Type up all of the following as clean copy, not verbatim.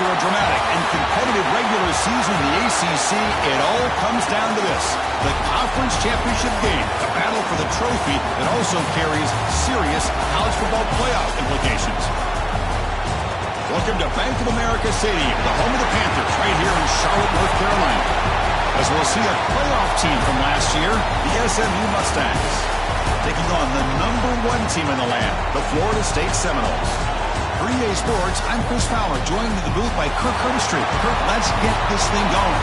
After a dramatic and competitive regular season in the ACC, it all comes down to this: the conference championship game, a battle for the trophy that also carries serious college football playoff implications. Welcome to Bank of America Stadium, the home of the Panthers, right here in Charlotte, North Carolina. As we'll see a playoff team from last year, the SMU Mustangs, taking on the #1 team in the land, the Florida State Seminoles. For EA Sports, I'm Chris Fowler, joined in the booth by Kirk Herbstreit. Kirk, let's get this thing going.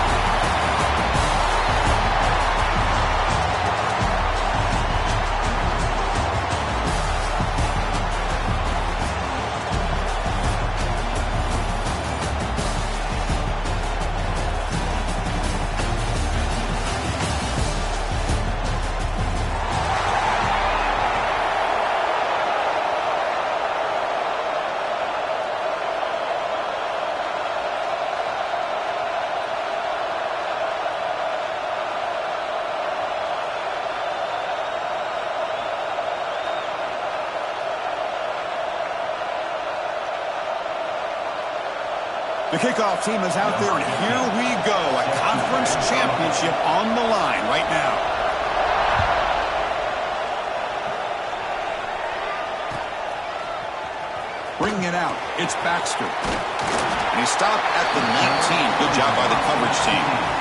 The kickoff team is out there, and here we go. A conference championship on the line right now. Bringing it out, it's Baxter. And he stopped at the 19. Good job by the coverage team.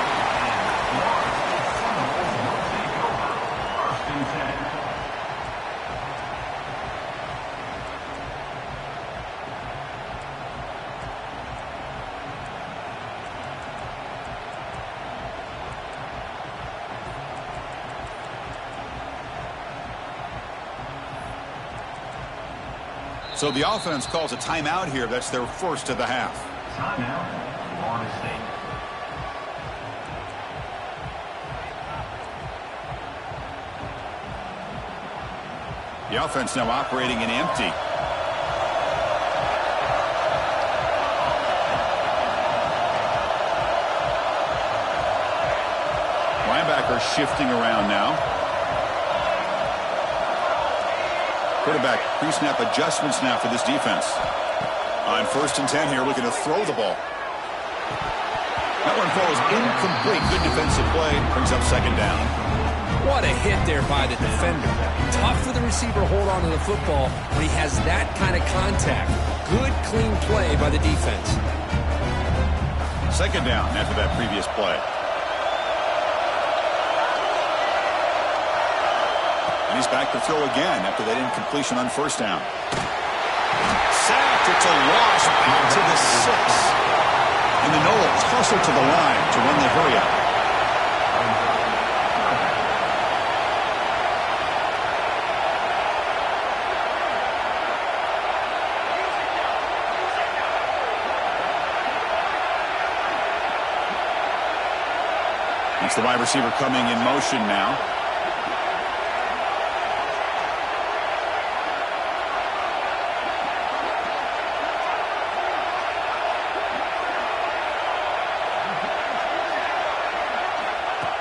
So the offense calls a timeout here. That's their first of the half. Timeout, Florida State. The offense now operating in empty. Linebacker shifting around now. Quarterback pre-snap adjustments now for this defense. On 1st and 10 here, looking to throw the ball. That one falls incomplete. Good defensive play. Brings up 2nd down. What a hit there by the defender. Tough for the receiver to hold on to the football when he has that kind of contact. Good, clean play by the defense. 2nd down after that previous play. He's back to throw again after that incompletion on 1st down. Sacked. It's a loss back to the 6. And the Nola tussle to the line to run the hurry up. It's the wide receiver coming in motion now.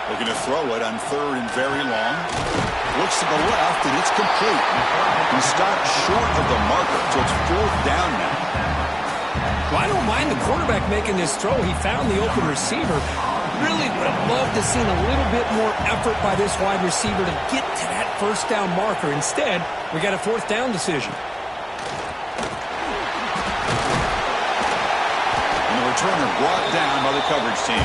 Looking to throw it on 3rd and very long. Looks to the left, and it's complete. He stopped short of the marker, so it's 4th down now. Well, I don't mind the quarterback making this throw. He found the open receiver. Really would have loved to see a little bit more effort by this wide receiver to get to that 1st down marker. Instead, we got a 4th down decision. And the returner brought down by the coverage team.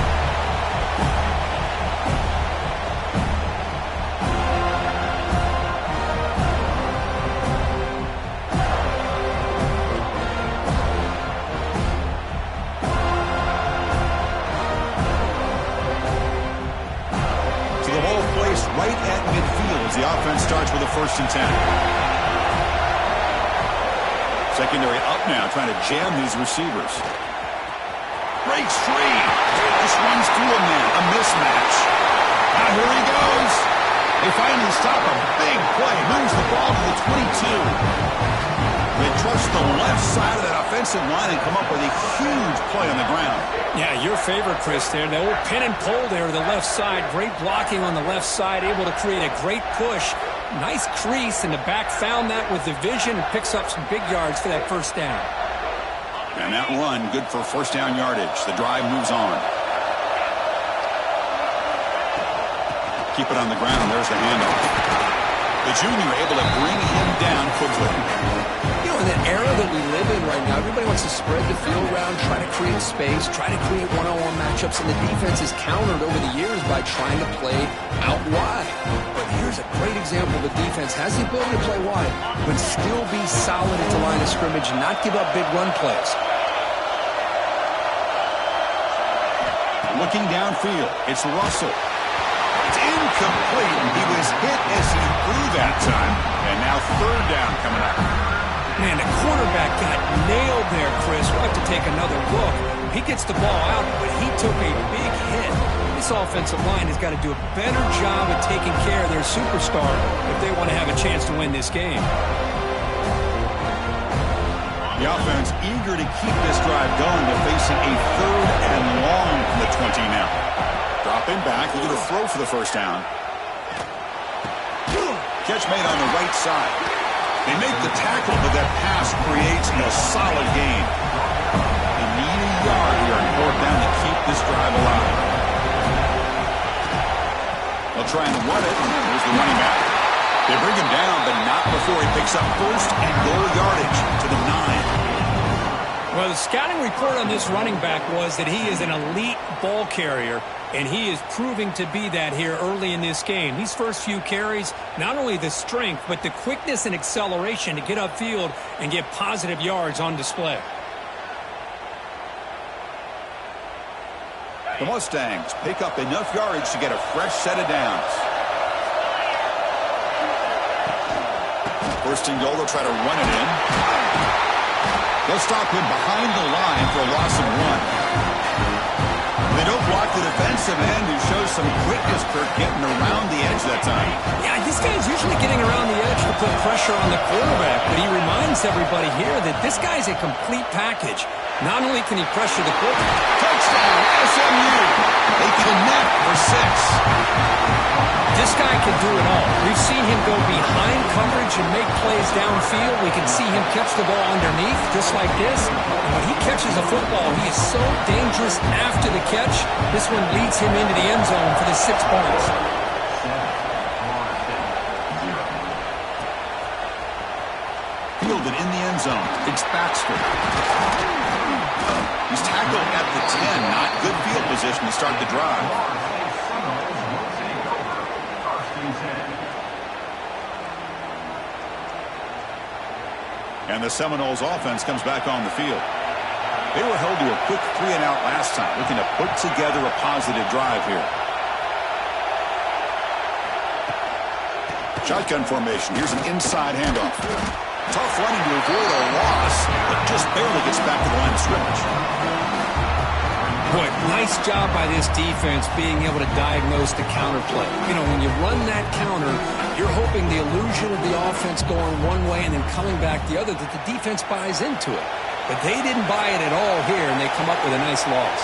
Right at midfield as the offense starts with a 1st and 10. Secondary up now, trying to jam these receivers. Breaks free. Just runs through a man. A mismatch. Now here he goes. They finally stop a big play. Moves the ball to the 22. They trust the left side of that offensive line and come up with a huge play on the ground. Yeah, your favorite, Chris, there. The old pin and pull there to the left side. Great blocking on the left side. Able to create a great push. Nice crease, and the back found that with the vision and picks up some big yards for that 1st down. And that run, good for first down yardage. The drive moves on. Keep it on the ground. There's the handoff. The junior able to bring him down quickly. You know, in the era that we live in right now, everybody wants to spread the field around, try to create space, try to create one-on-one matchups, and the defense is countered over the years by trying to play out wide. But here's a great example. The defense has the ability to play wide, but still be solid at the line of scrimmage and not give up big run plays. Looking downfield, it's Russell. It's incomplete, and he was hit as he threw that time. And now third down coming up. Man, the quarterback got nailed there, Chris. We'll have to take another look. He gets the ball out, but he took a big hit. This offensive line has got to do a better job of taking care of their superstar if they want to have a chance to win this game. The offense eager to keep this drive going. They're facing a third and long from the 20 now. Dropping back, looking to throw for the first down. Catch made on the right side. They make the tackle, but that pass creates a solid gain. They need a yard here on fourth down to keep this drive alive. They'll try and run it. There's the running back. They bring him down, but not before he picks up first and goal yardage to the 9. Well, the scouting report on this running back was that he is an elite ball carrier, and he is proving to be that here early in this game. These first few carries, not only the strength, but the quickness and acceleration to get upfield and get positive yards on display. The Mustangs pick up enough yardage to get a fresh set of downs. First and goal, they'll try to run it in. They'll stop him behind the line for a loss of 1. They don't block the defensive end, who shows some quickness, Kirk, getting around the edge that time. Yeah, this guy's usually getting around the edge to put pressure on the quarterback, but he reminds everybody here that this guy's a complete package. Not only can he pressure the quarterback. Touchdown, SMU! They connect for 6. This guy can do it all. We've seen him go behind coverage and make plays downfield. We can see him catch the ball underneath, just like this. And when he catches a football, he is so dangerous after the catch. This one leads him into the end zone for the 6 points. Fielded in the end zone. It's Baxter. He's tackled at the 10. Not good field position to start the drive. And the Seminoles offense comes back on the field. They were held to a quick 3-and-out last time, looking to put together a positive drive here. Shotgun formation. Here's an inside handoff. Tough running to avoid a loss, but just barely gets back to the line of scrimmage. Boy, nice job by this defense being able to diagnose the counter play. You know, when you run that counter, you're hoping the illusion of the offense going one way and then coming back the other, that the defense buys into it. But they didn't buy it at all here, and they come up with a nice loss.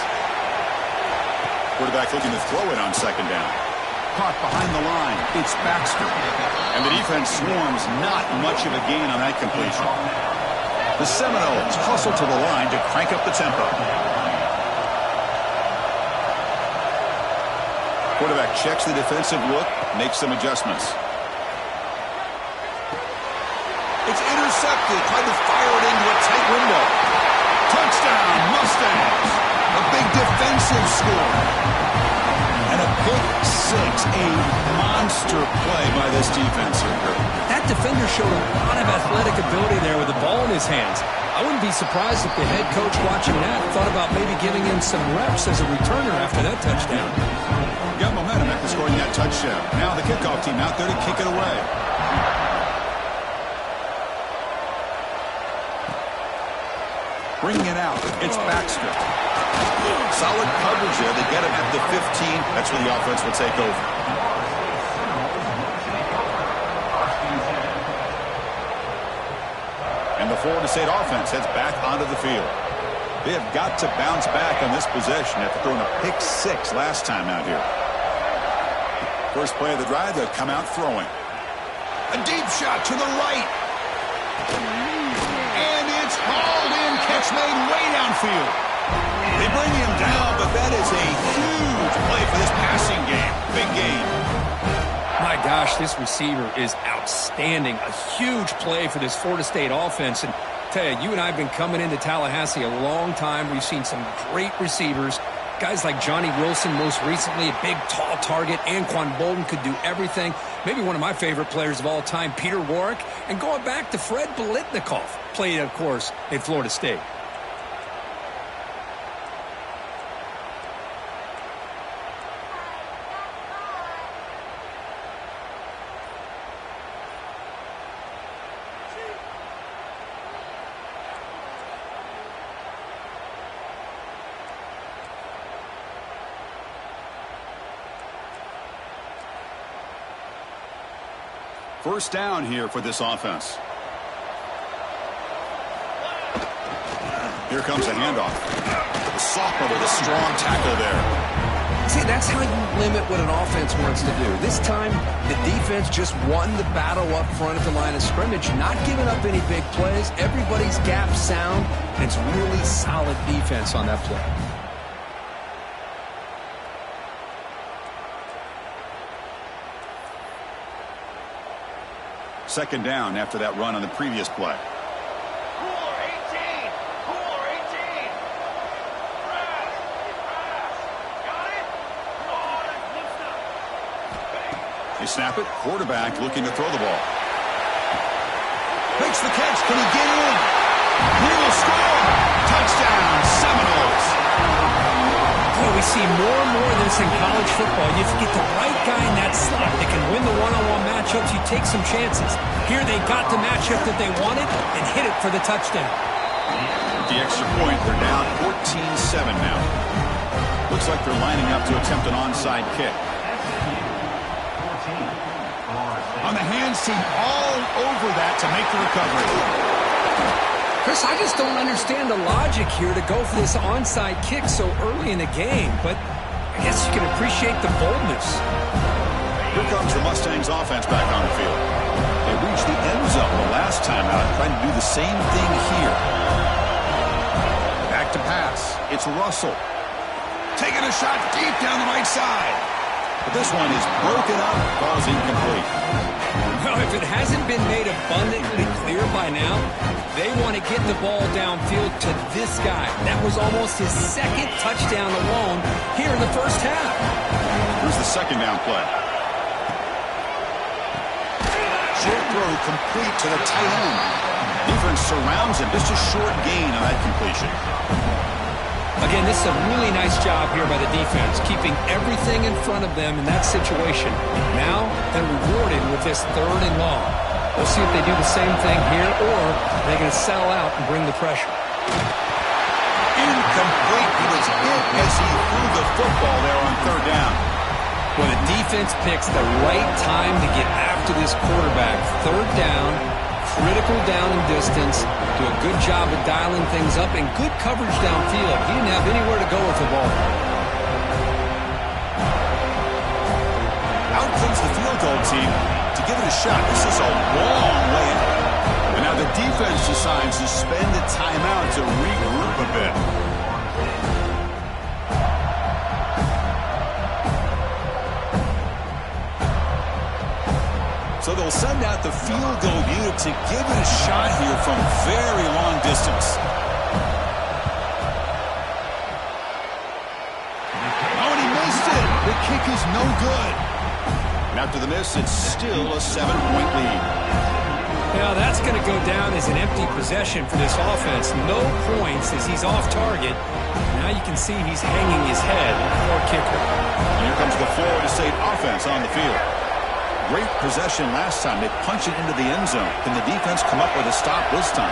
Quarterback looking to throw it on second down. Caught behind the line. It's Baxter. And the defense swarms, not much of a gain on that completion. The Seminoles hustle to the line to crank up the tempo. Quarterback checks the defensive look, makes some adjustments. It's intercepted. Tried to fire it into a tight window. Touchdown, Mustangs. A big defensive score. And a pick 6. A monster play by this defense here. That defender showed a lot of athletic ability there with the ball in his hands. I wouldn't be surprised if the head coach watching that thought about maybe giving him some reps as a returner after that touchdown. Got momentum after scoring that touchdown. Now the kickoff team out there to kick it away. Bringing it out, it's Baxter. Solid coverage there. They get him at the 15. That's where the offense will take over. And the Florida State offense heads back onto the field. They have got to bounce back on this possession after throwing a pick 6 last time out here. First play of the drive, they'll come out throwing. A deep shot to the right. And it's hauled in. catch made way downfield. They bring him down, but that is a huge play for this passing game. Big gain. My gosh, this receiver is outstanding. A huge play for this Florida State offense. And tell you, you and I have been coming into Tallahassee a long time. We've seen some great receivers. Guys like Johnny Wilson, most recently, a big, tall target. Anquan Bolden could do everything. Maybe one of my favorite players of all time, Peter Warrick. And going back to Fred Biletnikoff, played, of course, at Florida State. First down here for this offense. Here comes a handoff. The sophomore with a strong tackle there. See, that's how you limit what an offense wants to do. This time, the defense just won the battle up front at the line of scrimmage, not giving up any big plays. Everybody's gap sound, and it's really solid defense on that play. Second down after that run on the previous play. They snap it. Quarterback looking to throw the ball. Makes the catch. Can he get in? He will score. Touchdown, Seminoles. Boy, we see more and more of this in college football. You get the right guy in that slot that can win the one-on-one matchups. You take some chances. Here they got the matchup that they wanted and hit it for the touchdown. With the extra point, they're down 14-7 now. Looks like they're lining up to attempt an onside kick. On the hands team, all over that to make the recovery. Chris, I just don't understand the logic here to go for this onside kick so early in the game, but I guess you can appreciate the boldness. Here comes the Mustangs offense back on the field. They reached the end zone the last time out, trying to do the same thing here. Back to pass. It's Russell. Taking a shot deep down the right side. But this one is broken up, falls incomplete. Well, if it hasn't been made abundantly clear by now, they want to get the ball downfield to this guy. That was almost his second touchdown alone here in the first half. Here's the second down play. Short throw complete to the tight end. Defense surrounds him. Just a short gain on that completion. Again, this is a really nice job here by the defense, keeping everything in front of them in that situation. Now they're rewarded with this third and long. We'll see if they do the same thing here, or they're going to settle out and bring the pressure. Incomplete. He was hit as he threw the football there on third down. Well, the defense picks the right time to get after this quarterback. Third down, critical down and distance. Do a good job of dialing things up and good coverage downfield. He didn't have anywhere to go with the ball. Out comes the field goal team to give it a shot. This is a long way out. And now the defense decides to spend a timeout to regroup a bit. So they'll send out the field goal unit to give it a shot here from very long distance. Oh, and he missed it. The kick is no good. And after the miss, it's still a 7-point lead. Now that's going to go down as an empty possession for this offense. No points as he's off target. Now you can see he's hanging his head. Poor kicker. Here comes the Florida State offense on the field. Great possession last time. They punch it into the end zone. Can the defense come up with a stop this time?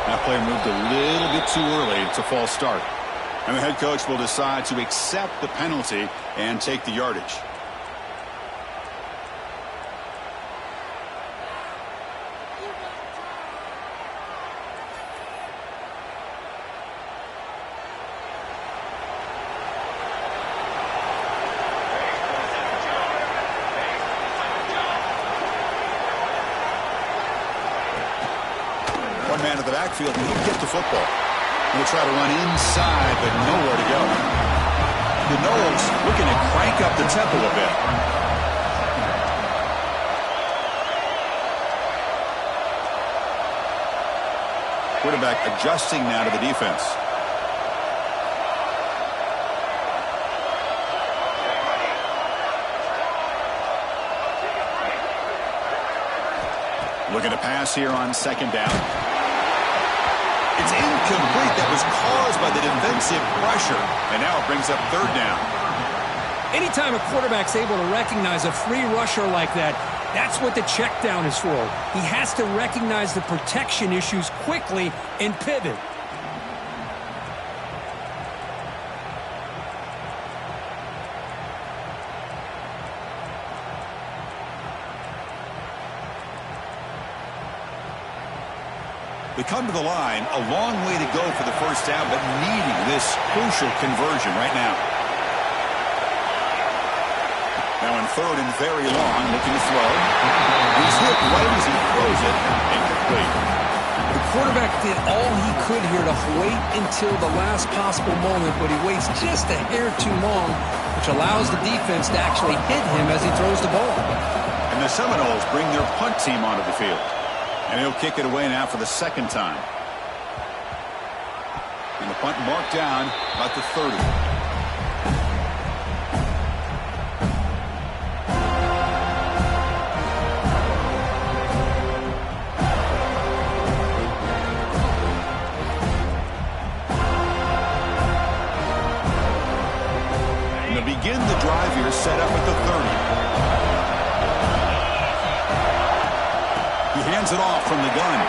That play moved a little bit too early. It's a false start. And the head coach will decide to accept the penalty and take the yardage. man of the backfield, and he'll get the football. He'll try to run inside, but nowhere to go. The Knowles looking to crank up the tempo a bit. Quarterback adjusting now to the defense. Looking to pass here on second down. It's incomplete. That was caused by the defensive pressure. And now it brings up third down. Anytime a quarterback's able to recognize a free rusher like that, that's what the check down is for. He has to recognize the protection issues quickly and pivot. They come to the line, a long way to go for the first down, but needing this crucial conversion right now. Now in third and very long, looking to throw. He's hit right as he throws it, incomplete. The quarterback did all he could here to wait until the last possible moment, but he waits just a hair too long, which allows the defense to actually hit him as he throws the ball. And the Seminoles bring their punt team onto the field. And he'll kick it away now for the second time. And the punt marked down about the 30. And to begin the drive here, set up at the 30. Hands it off from the gun.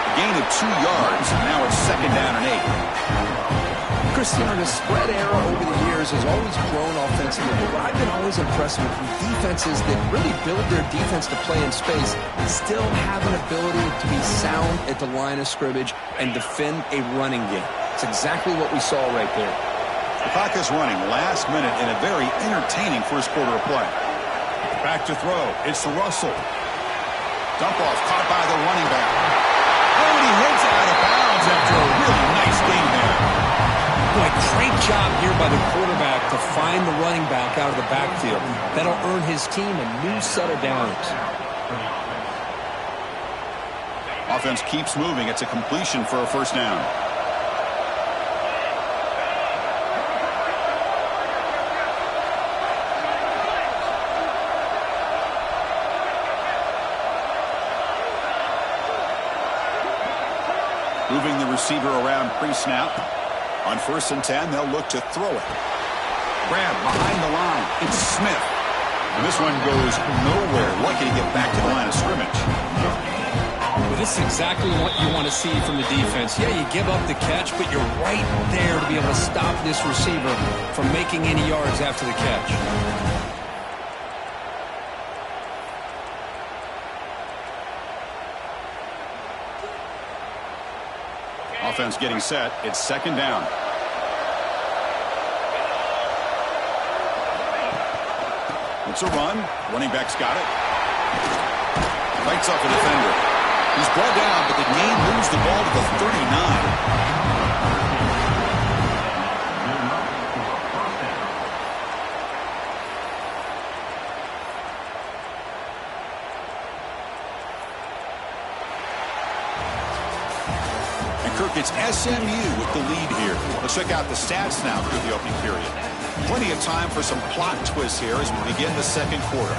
A gain of 2 yards, and now it's second down and 8. Cristiano, the spread era over the years has always grown offensively, but what I've been always impressed with defenses that really build their defense to play in space still have an ability to be sound at the line of scrimmage and defend a running game. It's exactly what we saw right there. The clock is running last minute in a very entertaining first quarter of play. Back to throw. It's to Russell. Dump off caught by the running back. Oh, and he heads out of bounds after a really nice game there. Boy, great job here by the quarterback to find the running back out of the backfield. That'll earn his team a new set of downs. Offense keeps moving. It's a completion for a first down. Moving the receiver around pre-snap. On 1st and 10, they'll look to throw it. Grab behind the line. It's Smith. And this one goes nowhere. Lucky to get back to the line of scrimmage. Well, this is exactly what you want to see from the defense. Yeah, you give up the catch, but you're right there to be able to stop this receiver from making any yards after the catch. Offense getting set. It's second down. It's a run. Running back's got it. Fights off a defender. He's brought down, but the game moves the ball to the 39. It's SMU with the lead here. Let's check out the stats now through the opening period. Plenty of time for some plot twists here as we begin the second quarter.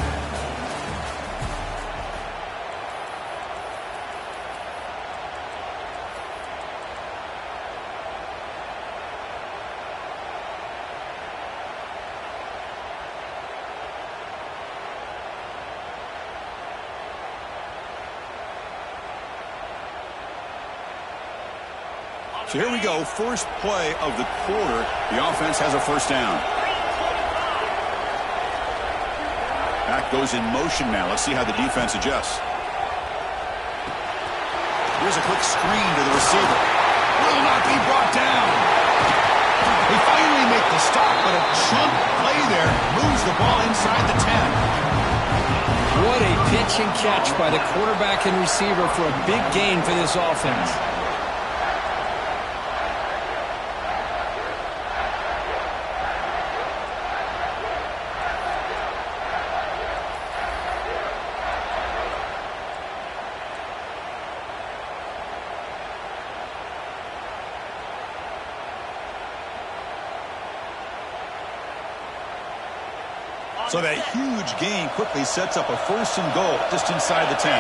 So here we go, first play of the quarter. The offense has a first down. Back goes in motion now. Let's see how the defense adjusts. Here's a quick screen to the receiver. Will not be brought down. They finally make the stop, but a chunk play there moves the ball inside the 10. What a pitch and catch by the quarterback and receiver for a big gain for this offense. So that huge gain quickly sets up a 1st and goal just inside the 10.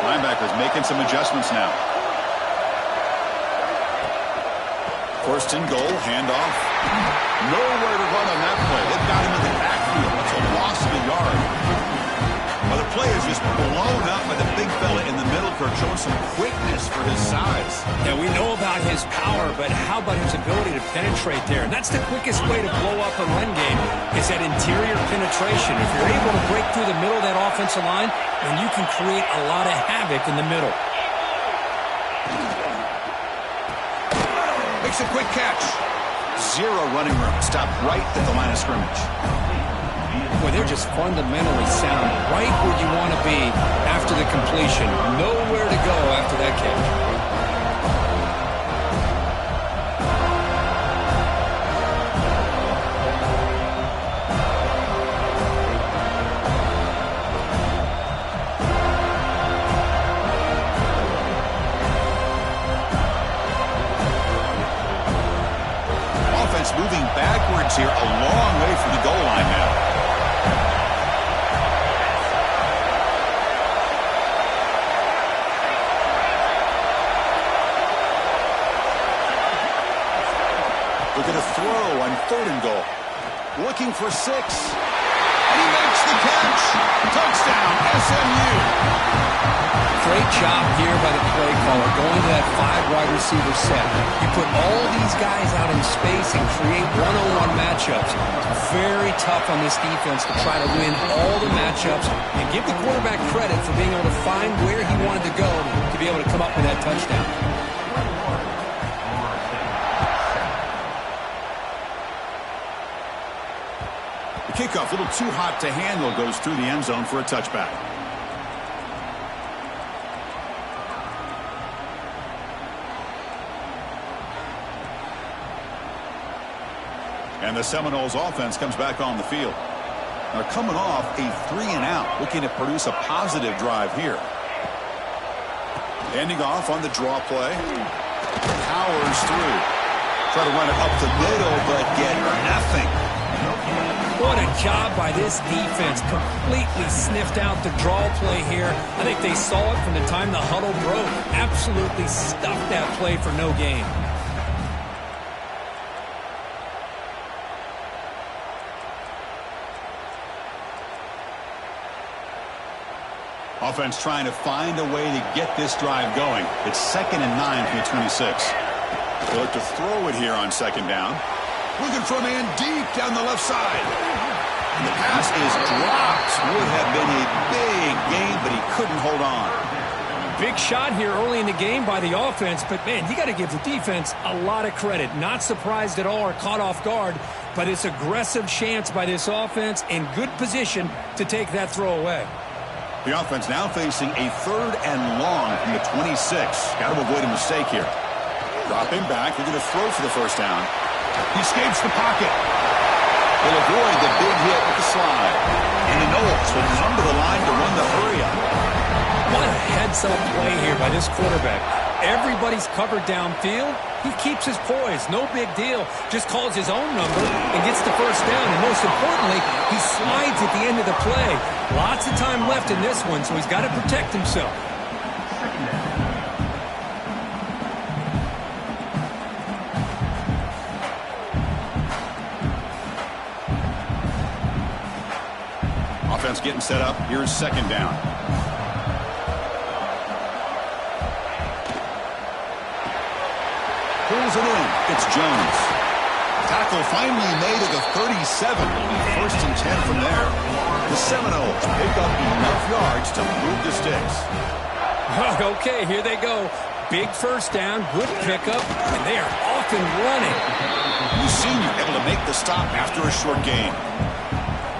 Linebackers making some adjustments now. 1st and goal, handoff. Nowhere to run on that play. They've got him in the backfield. It's a loss of a yard. Well, the play is just blown up by the big fella in the middle court, showing some quickness for his size. Yeah, we know about his power, but how about his ability to penetrate there? And that's the quickest way to blow up a run game, is that interior penetration. If you're able to break through the middle of that offensive line, then you can create a lot of havoc in the middle. Makes a quick catch. Zero running room. Stopped right at the line of scrimmage. Boy, they're just fundamentally sound, right where you want to be after the completion. Nowhere to go after that catch. Offense moving backwards here, a long way from the goal line now. Looking to throw on 3rd and goal. Looking for 6. And he makes the catch. Touchdown, SMU. Great job here by the play caller, going to that 5-wide receiver set. You put all these guys out in space and create one-on-one matchups. It's very tough on this defense to try to win all the matchups and give the quarterback credit for being able to find where he wanted to go to be able to come up with that touchdown. The kickoff, a little too hot to handle, goes through the end zone for a touchback. And the Seminoles offense comes back on the field. They're coming off a 3-and-out, looking to produce a positive drive here. Ending off on the draw play. Powers through. Try to run it up the middle, but get nothing. What a job by this defense. Completely sniffed out the draw play here. I think they saw it from the time the huddle broke. Absolutely stuffed that play for no gain. Offense trying to find a way to get this drive going. It's 2nd and 9 from the 26. They look to throw it here on 2nd down. Looking for a man deep down the left side. And the pass is dropped. Would have been a big gain, but he couldn't hold on. Big shot here early in the game by the offense, but man, you got to give the defense a lot of credit. Not surprised at all or caught off guard, but it's aggressive chance by this offense in good position to take that throw away. The offense now facing a 3rd and long from the 26. Got to avoid a mistake here. Dropping back, they're going to throw for the 1st down. He escapes the pocket. Will avoid the big hit with the slide. And the Noles will come to the line to run the hurry-up. What a heads-up play here by this quarterback. Everybody's covered downfield. He keeps his poise. No big deal. Just calls his own number and gets the 1st down. And most importantly, he slides at the end of the play. Lots of time left in this one, so he's got to protect himself. Offense getting set up. Here's 2nd down. Pulls it in. It's Jones. Tackle finally made at the 37. 1st and 10 from there. The Seminoles pick up enough yards to move the sticks. Okay, here they go. Big 1st down, good pickup, and they are off and running. New senior able to make the stop after a short gain.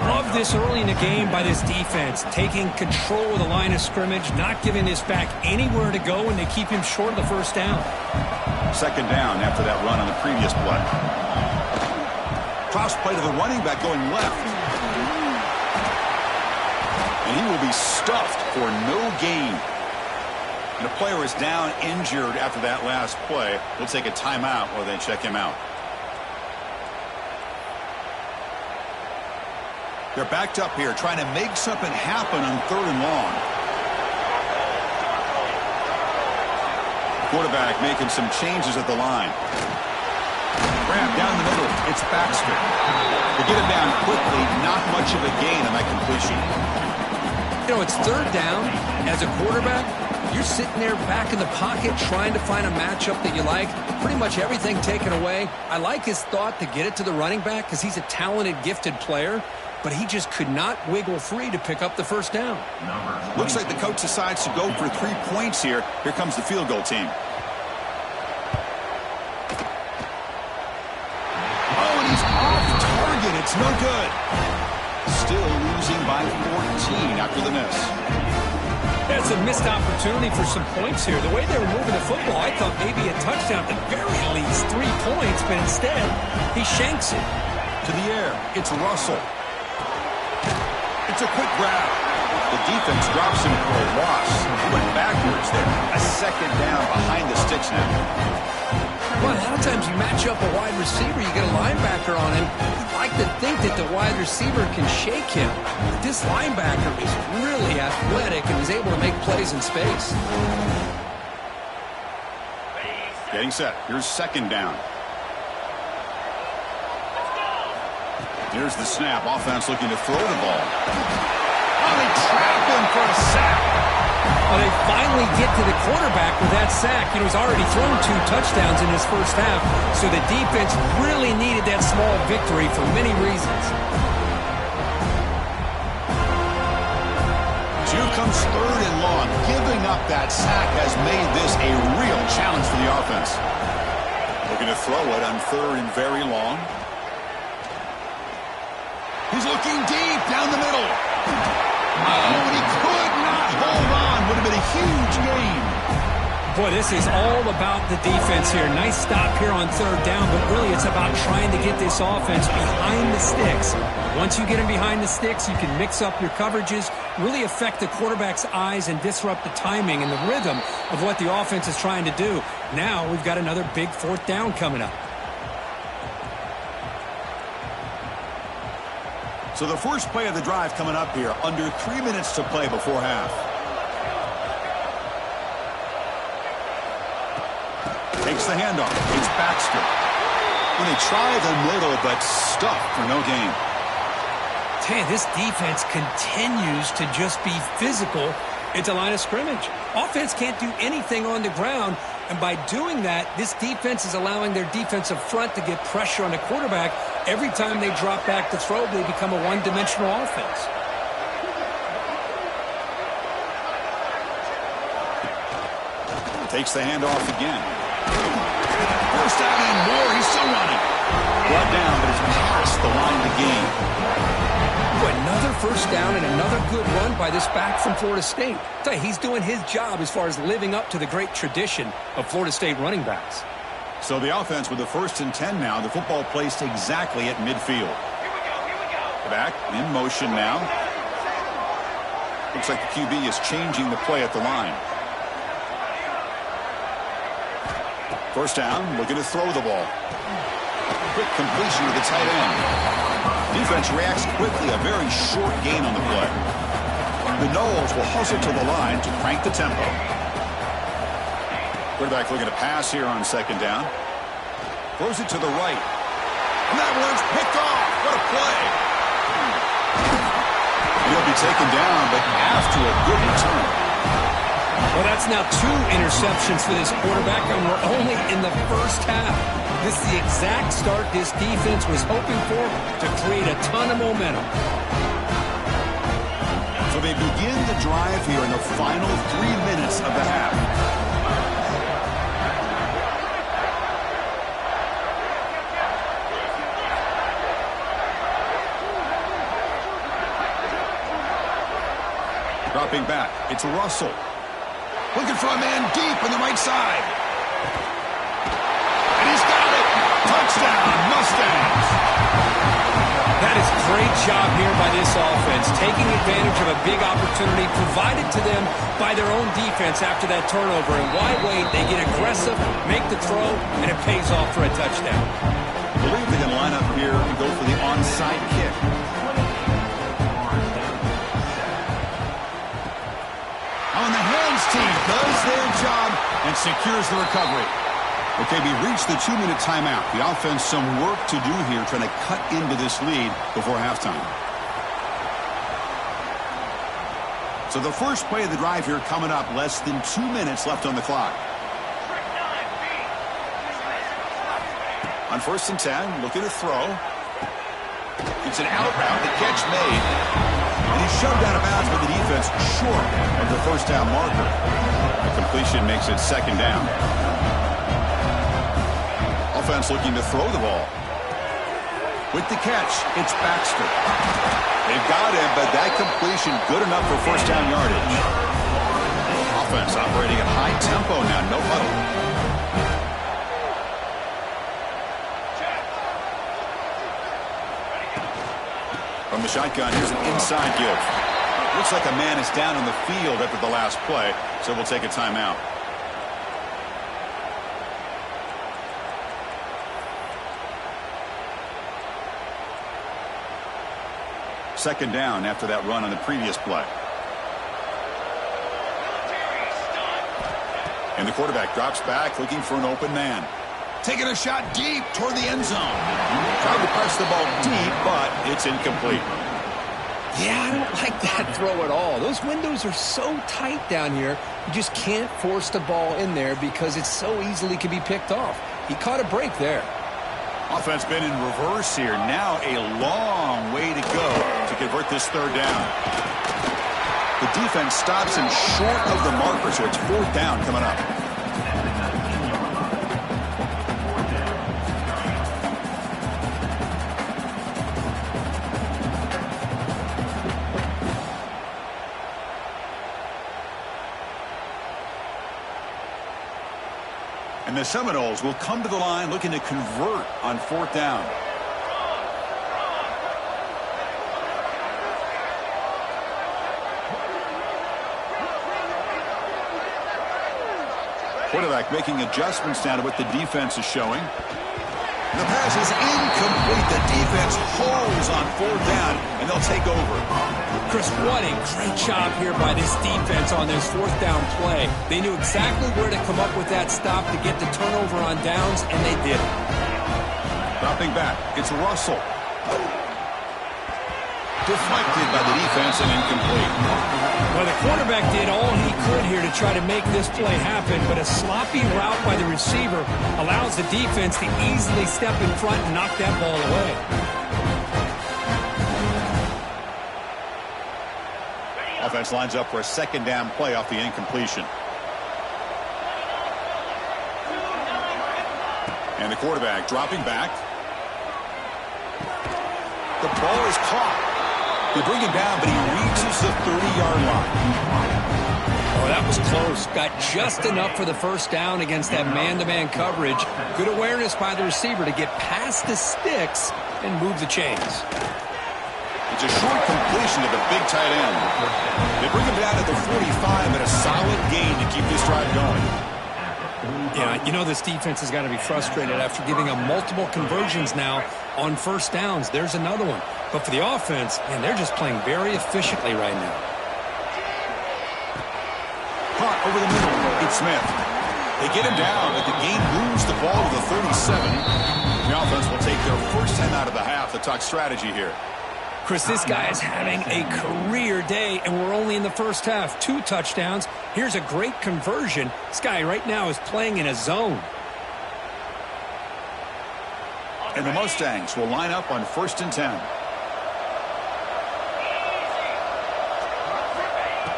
Love this early in the game by this defense, taking control of the line of scrimmage, not giving this back anywhere to go, and they keep him short of the first down. Second down after that run on the previous play. Toss play to the running back going left. And he will be stuffed for no gain. And the player is down injured after that last play. They'll take a timeout while they check him out. They're backed up here trying to make something happen on 3rd and long. Quarterback making some changes at the line. Grab down the middle. It's Baxter. They get him down quickly. Not much of a gain on that completion. You know, it's 3rd down. As a quarterback, you're sitting there back in the pocket trying to find a matchup that you like. Pretty much everything taken away. I like his thought to get it to the running back because he's a talented, gifted player. But he just could not wiggle free to pick up the first down. Looks like the coach decides to go for 3 points here. Here comes the field goal team. Oh, and he's off target. It's no good. Still losing by 14 after the miss. That's a missed opportunity for some points here. The way they were moving the football, I thought maybe a touchdown at the very least, 3 points, but instead he shanks it. To the air, it's Russell. It's a quick grab. The defense drops him for a loss. He went backwards there. A second down behind the sticks now. Well, a lot of times you match up a wide receiver, you get a linebacker on him. You'd like to think that the wide receiver can shake him. But this linebacker is really athletic and is able to make plays in space. Getting set. Here's 2nd down. Here's the snap. Offense looking to throw the ball. Oh, they trap him for a sack. Well, they finally get to the quarterback with that sack. You know, he's already thrown 2 touchdowns in his first half, so the defense really needed that small victory for many reasons. Here comes 3rd and long. Giving up that sack has made this a real challenge for the offense. Looking to throw it on 3rd and very long. He's looking deep down the middle. Oh, and he could not hold on. Would have been a huge gain. Boy, this is all about the defense here. Nice stop here on 3rd down, but really it's about trying to get this offense behind the sticks. Once you get them behind the sticks, you can mix up your coverages, really affect the quarterback's eyes and disrupt the timing and the rhythm of what the offense is trying to do. Now we've got another big 4th down coming up. So the first play of the drive coming up here, under 3 minutes to play before half. Takes the handoff. It's Baxter. And they try the middle, but stuffed for no gain. Tell you, this defense continues to just be physical at the line of scrimmage. Offense can't do anything on the ground, and by doing that, this defense is allowing their defensive front to get pressure on the quarterback. Every time they drop back to throw, they become a one-dimensional offense. Takes the handoff again. First down and more. He's still running. Brought down, but it's past the line of the game. Another first down and another good run by this back from Florida State. I tell you, he's doing his job as far as living up to the great tradition of Florida State running backs. So the offense with the 1st and 10 now. The football placed exactly at midfield. Back in motion now. Looks like the QB is changing the play at the line. First down, looking to throw the ball. Quick completion to the tight end. Defense reacts quickly, a very short gain on the play. The Noles will hustle to the line to crank the tempo. Quarterback looking to pass here on 2nd down. Throws it to the right. And that one's picked off. What a play. He'll be taken down, but after a good return. Well, that's now 2 interceptions for this quarterback, and we're only in the first half. This is the exact start this defense was hoping for to create a ton of momentum. So they begin the drive here in the final 3 minutes of the half. Dropping back, it's Russell. Looking for a man deep on the right side. And he's got it. Touchdown, Mustangs. That is great job here by this offense, taking advantage of a big opportunity provided to them by their own defense after that turnover. And why wait? They get aggressive, make the throw, and it pays off for a touchdown. I believe they can line up here and go for the onside kick. On the hands team does their job and secures the recovery. Okay, we reached the 2-minute timeout. The offense some work to do here trying to cut into this lead before halftime. So the first play of the drive here coming up, less than 2 minutes left on the clock. On 1st and 10, looking to throw. It's an out route, the catch made. And he's shoved out of bounds with the defense short of the first down marker. The completion makes it 2nd down. Offense looking to throw the ball. With the catch, it's Baxter. They've got him, but that completion good enough for first down yardage. Offense operating at high tempo now, no huddle. From the shotgun, here's an inside give. Looks like a man is down in the field after the last play, so we'll take a timeout. Second down after that run on the previous play. And the quarterback drops back looking for an open man. Taking a shot deep toward the end zone. Tried to press the ball deep, but it's incomplete. Yeah, I don't like that throw at all. Those windows are so tight down here, you just can't force the ball in there because it so easily can be picked off. He caught a break there. Offense been in reverse here. Now a long way to go to convert this 3rd down. The defense stops him short of the marker, so it's 4th down coming up. And the Seminoles will come to the line looking to convert on 4th down. Quarterback making adjustments now to what the defense is showing. The pass is incomplete. The defense holds on 4th down, and they'll take over. Chris, what a great job here by this defense on this 4th down play. They knew exactly where to come up with that stop to get the turnover on downs, and they did it. Dropping back, it's Russell. Deflected by the defense and incomplete. Well, the quarterback did all he could here to try to make this play happen, but a sloppy route by the receiver allows the defense to easily step in front and knock that ball away. Offense lines up for a 2nd down play off the incompletion. And the quarterback dropping back. The ball is caught. They bring him down, but he reaches the 30-yard line. Oh, that was close. Got just enough for the first down against that man-to-man coverage. Good awareness by the receiver to get past the sticks and move the chains. It's a short completion to the big tight end. They bring him down at the 45, but a solid gain to keep this drive going. Yeah, you know this defense has got to be frustrated after giving up multiple conversions now on first downs. There's another one. But for the offense, man, they're just playing very efficiently right now. Caught over the middle. It's Smith. They get him down, but the gain moves the ball to the 37. The offense will take their first 10 out of the half to talk strategy here. Chris, this guy is having a career day, and we're only in the first half. 2 touchdowns. Here's a great conversion. This guy right now is playing in a zone. And the Mustangs will line up on 1st and 10.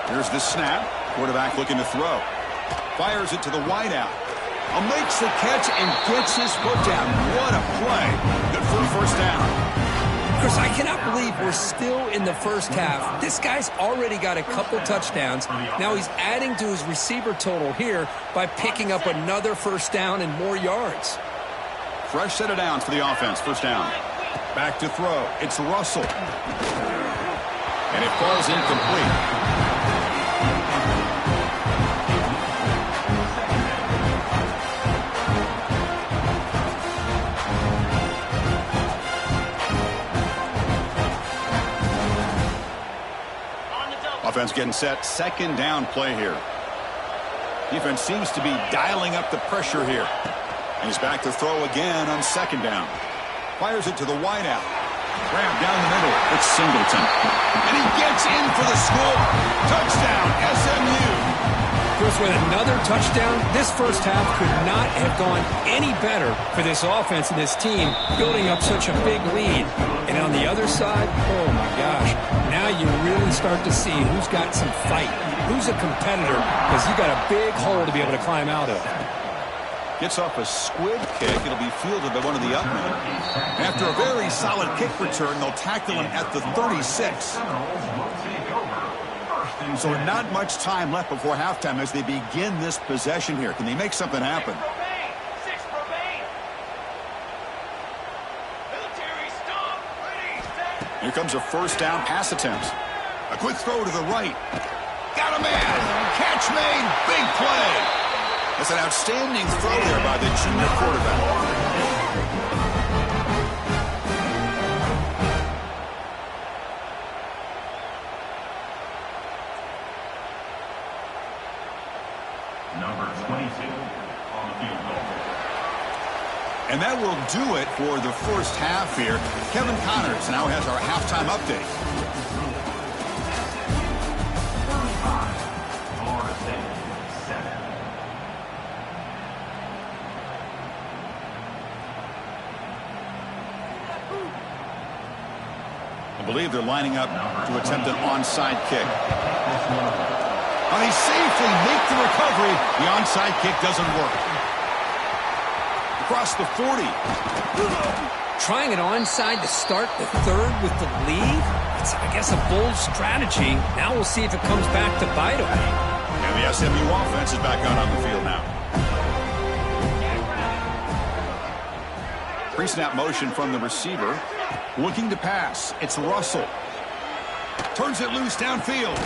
Here's the snap. Quarterback looking to throw. Fires it to the wideout. Makes the catch and gets his foot down. What a play. Good for a first down. Chris, I cannot believe we're still in the first half. This guy's already got a couple touchdowns. Now he's adding to his receiver total here by picking up another first down and more yards. Fresh set of downs for the offense. First down. Back to throw. It's Russell. And it falls incomplete. Offense getting set. Second down play here. Defense seems to be dialing up the pressure here. And he's back to throw again on second down. Fires it to the wideout. Grab down the middle. It's Singleton. And he gets in for the score. Touchdown, SMU. Chris, with another touchdown, this first half could not have gone any better for this offense and this team, building up such a big lead. And on the other side, oh my gosh, now you really start to see who's got some fight, who's a competitor, because you got a big hole to be able to climb out of. Gets off a squib kick. It'll be fielded by one of the up men. After a very solid kick return, they'll tackle him at the 36. So not much time left before halftime as they begin this possession here. Can they make something happen? Here comes a first down pass attempt. A quick throw to the right. Got a man. Catch made. Big play. That's an outstanding throw there by the junior quarterback. Number 22 on the field goal. And that will do it for the first half here. Kevin Connors now has our halftime update. Florida State, 7. I believe they're lining up to attempt an onside kick. And they safely make the recovery. The onside kick doesn't work. Across the 40. Trying it onside to start the third with the lead? It's, I guess, a bold strategy. Now we'll see if it comes back to bite them. And the SMU offense is back out on the field now. Pre-snap motion from the receiver. Looking to pass. It's Russell. Turns it loose downfield.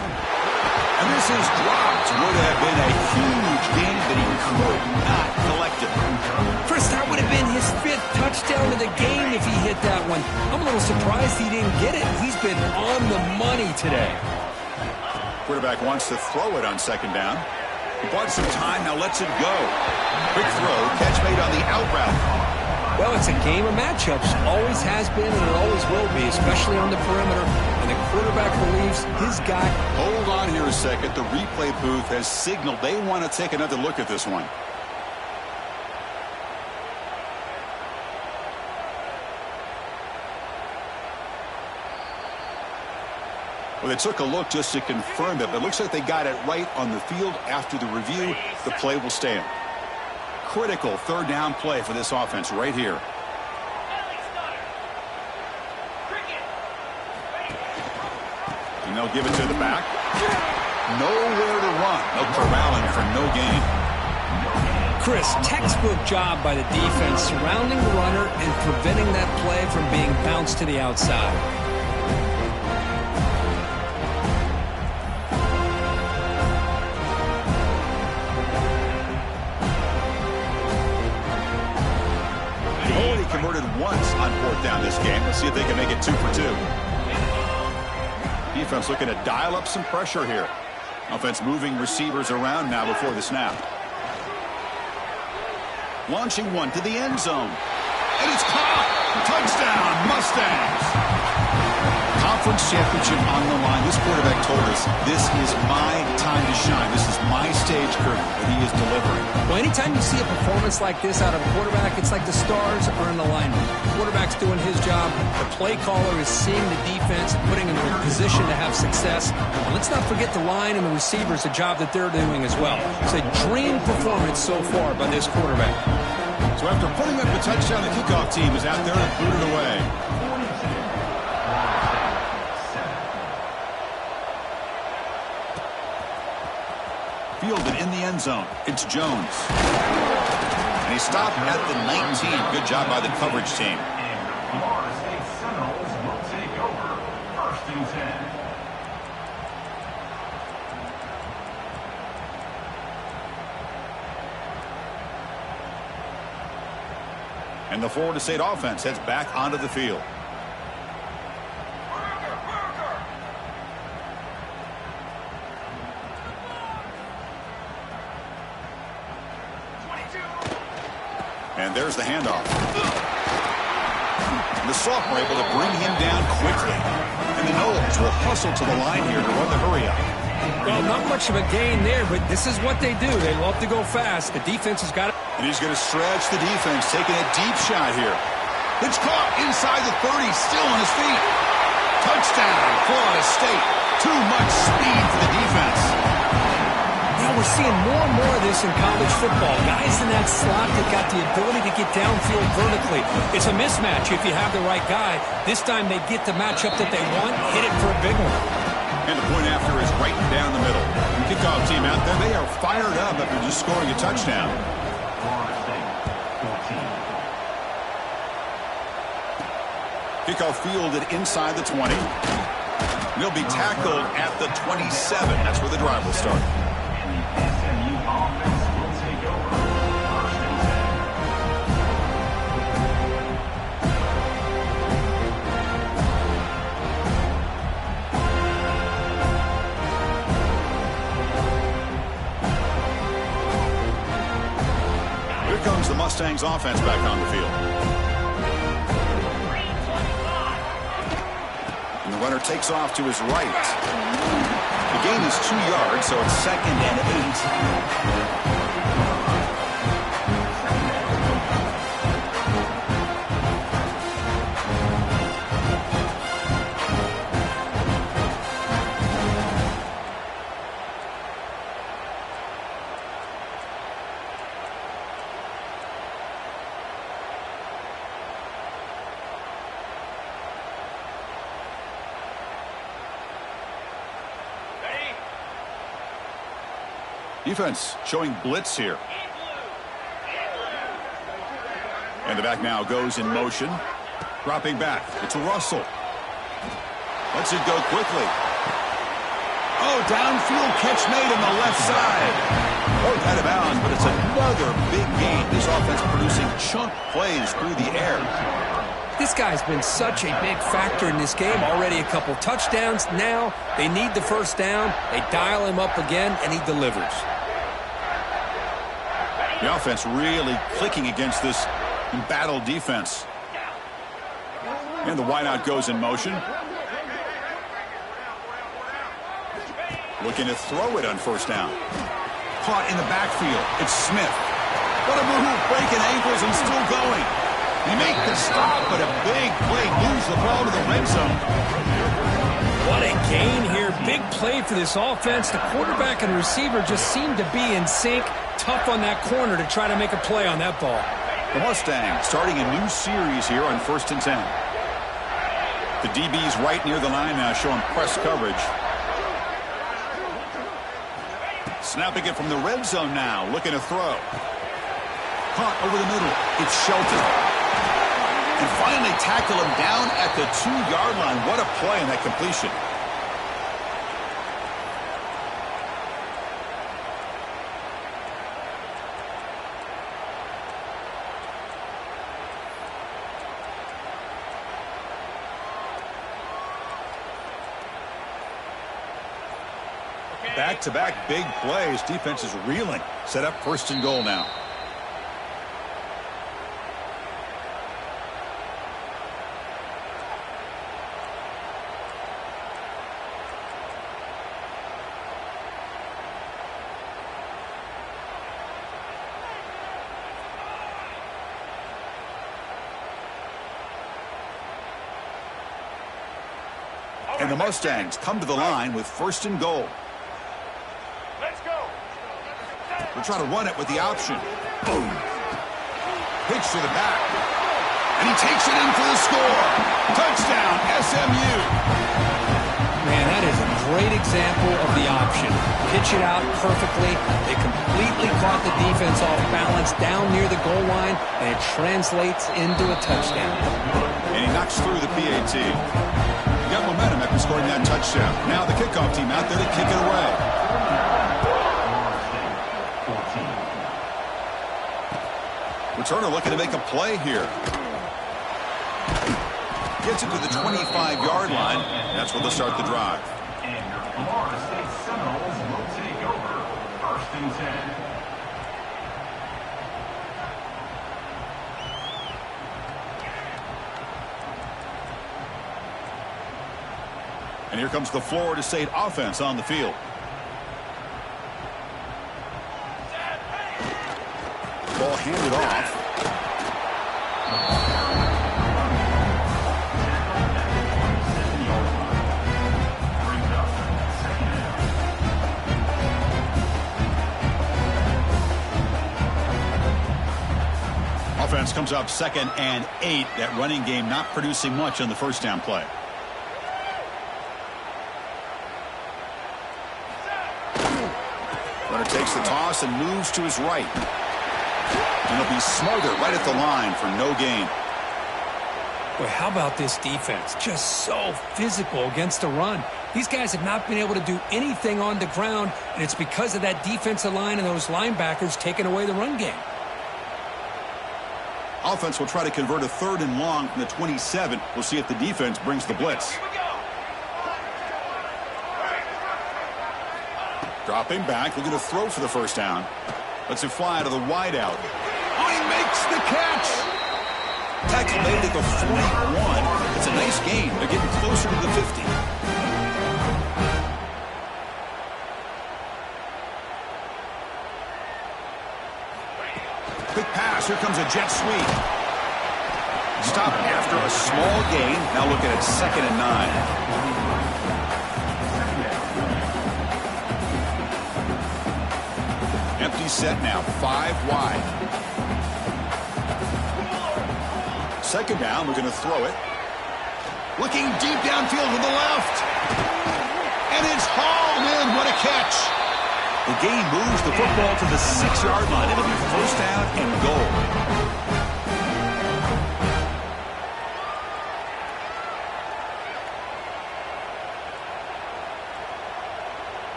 And this is dropped. Would have been a huge gain, but he could not collect it. Chris, that would have been his 5th touchdown of the game if he hit that one. I'm a little surprised he didn't get it. He's been on the money today. Quarterback wants to throw it on second down. He bought some time, now lets it go. Quick throw, catch made on the out route. Well, it's a game of matchups. Always has been and it always will be, especially on the perimeter. And the quarterback believes his guy. Hold on here a second. The replay booth has signaled they want to take another look at this one. Well, they took a look just to confirm it, but it looks like they got it right on the field. After the review, the play will stand. Critical third down play for this offense right here. And they'll give it to the back. Nowhere to run. No corralling for no gain. Chris, textbook job by the defense surrounding the runner and preventing that play from being bounced to the outside. Converted once on fourth down this game. Let's see if they can make it 2 for 2. Defense looking to dial up some pressure here. Offense moving receivers around now before the snap. Launching one to the end zone. And it's caught. Touchdown, Mustangs. Conference championship on the line. This quarterback told us, this is my time to shine. This is my stage curtain, and he is delivering. Well, anytime you see a performance like this out of a quarterback, it's like the stars are in alignment. The quarterback's doing his job. The play caller is seeing the defense, putting them in a position to have success. And let's not forget the line and the receivers, the job that they're doing as well. It's a dream performance so far by this quarterback. So after putting up the touchdown, the kickoff team is out there and booted away. end zone. It's Jones. And he stopped at the 19. Good job by the coverage team. And the Florida State Seminoles will take over 1st and 10. And the Florida State offense heads back onto the field. And there's the handoff. The sophomore able to bring him down quickly. And the Noles will hustle to the line here to run the hurry up. Well, not much of a gain there, but this is what they do. They love to go fast. The defense has got it. And he's going to stretch the defense, taking a deep shot here. It's caught inside the 30, still on his feet. Touchdown, Florida State. Too much speed for the defense. Now we're seeing more and more of this in college football. Guys in that slot that got the ability to get downfield vertically. It's a mismatch if you have the right guy. This time they get the matchup that they want, hit it for a big one. And the point after is right down the middle. The kickoff team out there, they are fired up after just scoring a touchdown. Florida State 14. Kickoff fielded inside the 20. He'll be tackled at the 27. That's where the drive will start. And the SMU offense will take over 1st and 10. Here comes the Mustangs offense back on the field. And the runner takes off to his right. The gain is 2 yards, so it's 2nd and 8. Defense showing blitz here. And the back now goes in motion. Dropping back. It's Russell. Lets it go quickly. Oh, downfield catch made on the left side. Oh, out of bounds, but it's another big gain. This offense producing chunk plays through the air. This guy's been such a big factor in this game. Already a couple touchdowns. Now they need the first down. They dial him up again, and he delivers. The offense really clicking against this embattled defense. And the wideout goes in motion. Looking to throw it on first down. Caught in the backfield. It's Smith. What a move, breaking ankles and still going. They make the stop, but a big play moves the ball to the red zone. What a gain here. Big play for this offense. The quarterback and receiver just seem to be in sync. Tough on that corner to try to make a play on that ball. The Mustangs starting a new series here on 1st and 10. The DB's right near the line now, showing press coverage. Snapping it from the red zone now, looking to throw. Caught over the middle. It's Shelton. And finally tackle him down at the 2-yard line. What a play on that completion. Back-to-back big plays. Defense is reeling. Set up 1st and goal now. And the Mustangs come to the line with 1st and goal. We'll try to run it with the option. Boom. Pitch to the back. And he takes it in for the score. Touchdown, SMU. Man, that is a great example of the option. Pitch it out perfectly. They completely caught the defense off balance down near the goal line, and it translates into a touchdown. And he knocks through the PAT. He got momentum after scoring that touchdown. Now the kickoff team out there to kick it away. Returner looking to make a play here. Gets it to the 25-yard line. That's where they'll start the drive. And your Florida State Seminoles will take over 1st and 10. And here comes the Florida State offense on the field. Ball handed off. Offense comes up 2nd and 8. That running game not producing much on the first down play. Runner takes the toss and moves to his right. And he'll be smothered right at the line for no gain. Boy, how about this defense? Just so physical against the run. These guys have not been able to do anything on the ground, and it's because of that defensive line and those linebackers taking away the run game. Offense will try to convert a 3rd and long from the 27. We'll see if the defense brings the blitz. Dropping back, looking to throw for the first down. Lets it fly to the wideout. Oh, he makes the catch! Tackle made at the 41. It's a nice gain. They're getting closer to the 50. Quick pass. Here comes a jet sweep. Stop after a small gain. Now looking at 2nd and 9. Empty set now, 5 wide. 2nd down, we're going to throw it. Looking deep downfield to the left. And it's hauled in. What a catch. The gain moves the football to the 6-yard line. It'll be 1st down and goal.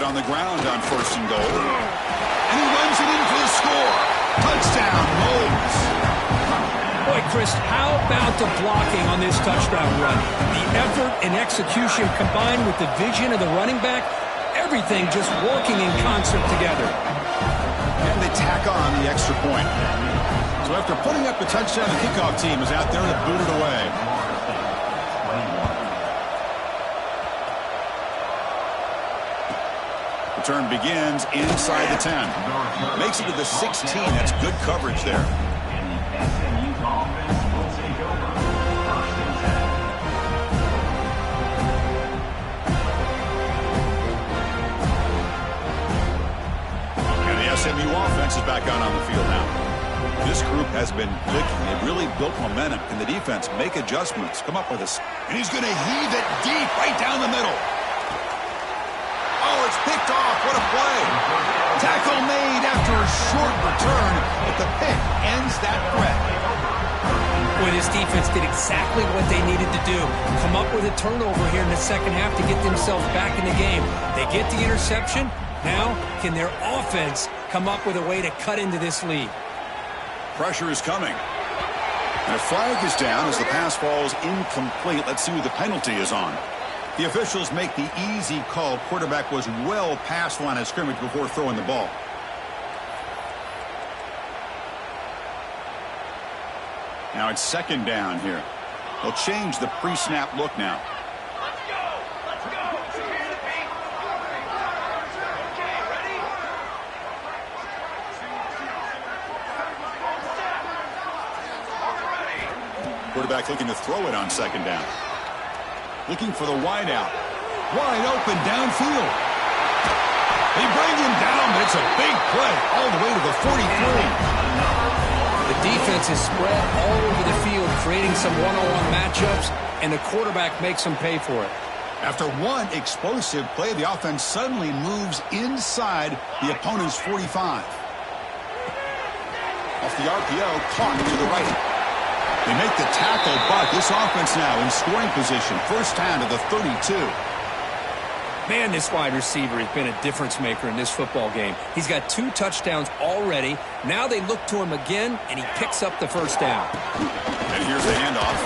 On the ground on 1st and goal. And he runs it in for the score. Touchdown, Moles. Boy, Chris, how about the blocking on this touchdown run? The effort and execution combined with the vision of the running back, everything just working in concert together. And they tack on the extra point. So after putting up the touchdown, the kickoff team is out there to boot it away. Return begins inside the 10. Makes it to the 16. That's good coverage there. And the SMU offense is back out on the field now. This group has been clicking. They've really built momentum. Can the defense make adjustments? Come up with us. And he's going to heave it deep right down the middle. Oh, it's picked off. What a play. Tackle made after a short return, but the pick ends that threat. Boy, this defense did exactly what they needed to do. Come up with a turnover here in the 2nd half to get themselves back in the game. They get the interception. Now, can their offense come up with a way to cut into this lead? Pressure is coming. And a flag is down as the pass falls incomplete. Let's see who the penalty is on. The officials make the easy call. Quarterback was well past the line of scrimmage before throwing the ball. Now it's 2nd down here. They'll change the pre-snap look now. Let's go! Let's go! Okay, ready? Quarterback looking to throw it on 2nd down. Looking for the wideout. Wide open downfield. They bring him down, but it's a big play all the way to the 43. The defense is spread all over the field, creating some one-on-one matchups, and the quarterback makes them pay for it. After one explosive play, the offense suddenly moves inside the opponent's 45. Off the RPO, caught to the right. They make the tackle, but this offense now in scoring position. First down to the 32. Man, this wide receiver has been a difference maker in this football game. He's got 2 touchdowns already. Now they look to him again, and he picks up the first down. And here's the handoff.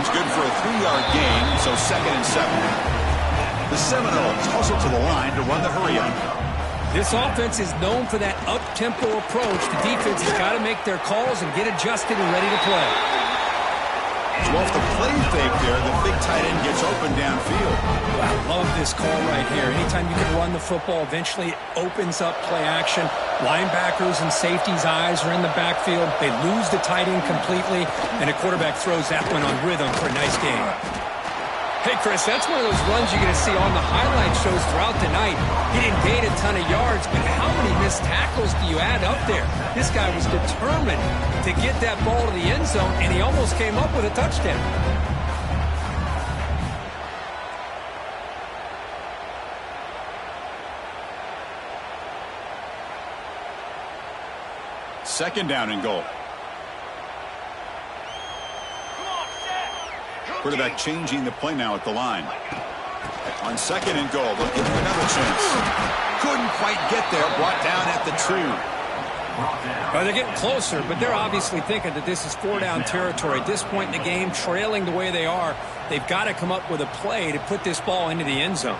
It's good for a 3-yard gain, so 2nd and 7. The Seminoles hustle to the line to run the hurry-up. This offense is known for that up-tempo approach. The defense has got to make their calls and get adjusted and ready to play. So off the play fake there, the big tight end gets open downfield. I love this call right here. Anytime you can run the football, eventually it opens up play action. Linebackers and safeties' eyes are in the backfield. They lose the tight end completely, and the quarterback throws that one on rhythm for a nice gain. Hey, Chris, that's one of those runs you're going to see on the highlight shows throughout the night. He didn't gain a ton of yards, but how many missed tackles do you add up there? This guy was determined to get that ball to the end zone, and he almost came up with a touchdown. Second down and goal. Quarterback changing the play now at the line. On 2nd and goal, they'll give him another chance. Couldn't quite get there, brought down at the 2. Well, they're getting closer, but they're obviously thinking that this is 4-down territory. At this point in the game, trailing the way they are, they've got to come up with a play to put this ball into the end zone.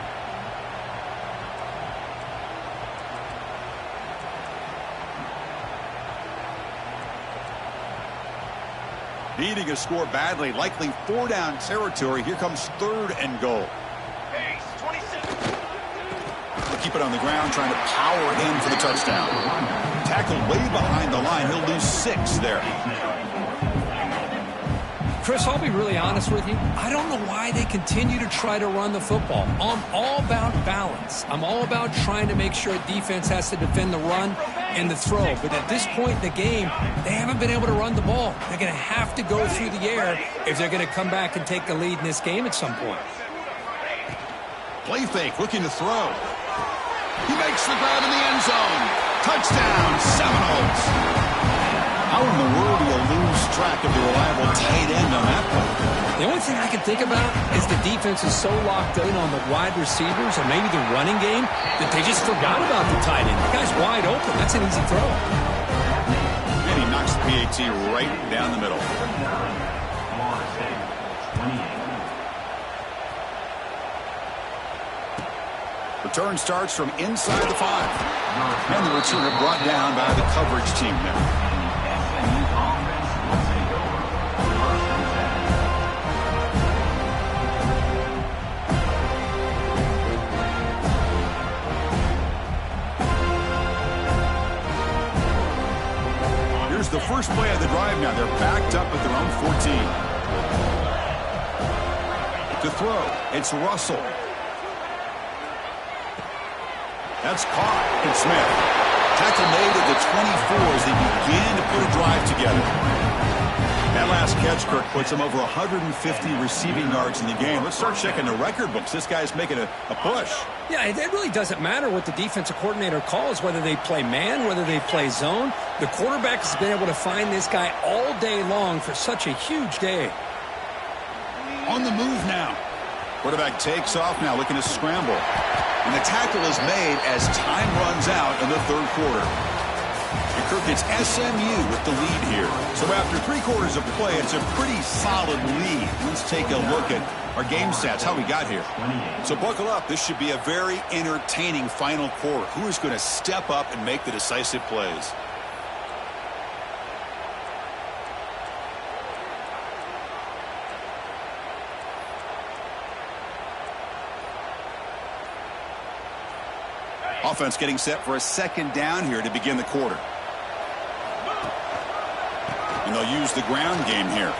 Needing a score badly, likely 4-down territory. Here comes 3rd and goal. They'll keep it on the ground, trying to power in for the touchdown. Tackled way behind the line. He'll lose 6 there. Chris, I'll be really honest with you. I don't know why they continue to try to run the football. I'm all about balance. I'm all about trying to make sure defense has to defend the run and the throw. But at this point in the game, they haven't been able to run the ball. They're going to have to go through the air if they're going to come back and take the lead in this game at some point. Play fake, looking to throw. He makes the grab in the end zone. Touchdown, Seminoles. How in the world do you lose track of the reliable tight end on that play? The only thing I can think about is the defense is so locked in on the wide receivers or maybe the running game that they just forgot about the tight end. The guy's wide open. That's an easy throw. And he knocks the PAT right down the middle. Return starts from inside the 5. And the returner brought down by the coverage team now. Here's the first play of the drive now. They're backed up at their own 14. To throw, it's Russell. That's caught. And Smith. Tackle made at the 24 as they began to put a drive together. That last catch, Kirk, puts him over 150 receiving yards in the game. Let's start checking the record books. This guy's making a push. Yeah, it really doesn't matter what the defensive coordinator calls, whether they play man, whether they play zone. The quarterback has been able to find this guy all day long for such a huge day. On the move now. Quarterback takes off now, looking to scramble. And the tackle is made as time runs out in the 3rd quarter. And Kirk, it's SMU with the lead here. So after 3 quarters of play, it's a pretty solid lead. Let's take a look at our game stats, how we got here. So buckle up. This should be a very entertaining final quarter. Who is going to step up and make the decisive plays? Offense getting set for a 2nd down here to begin the quarter. And they'll use the ground game here.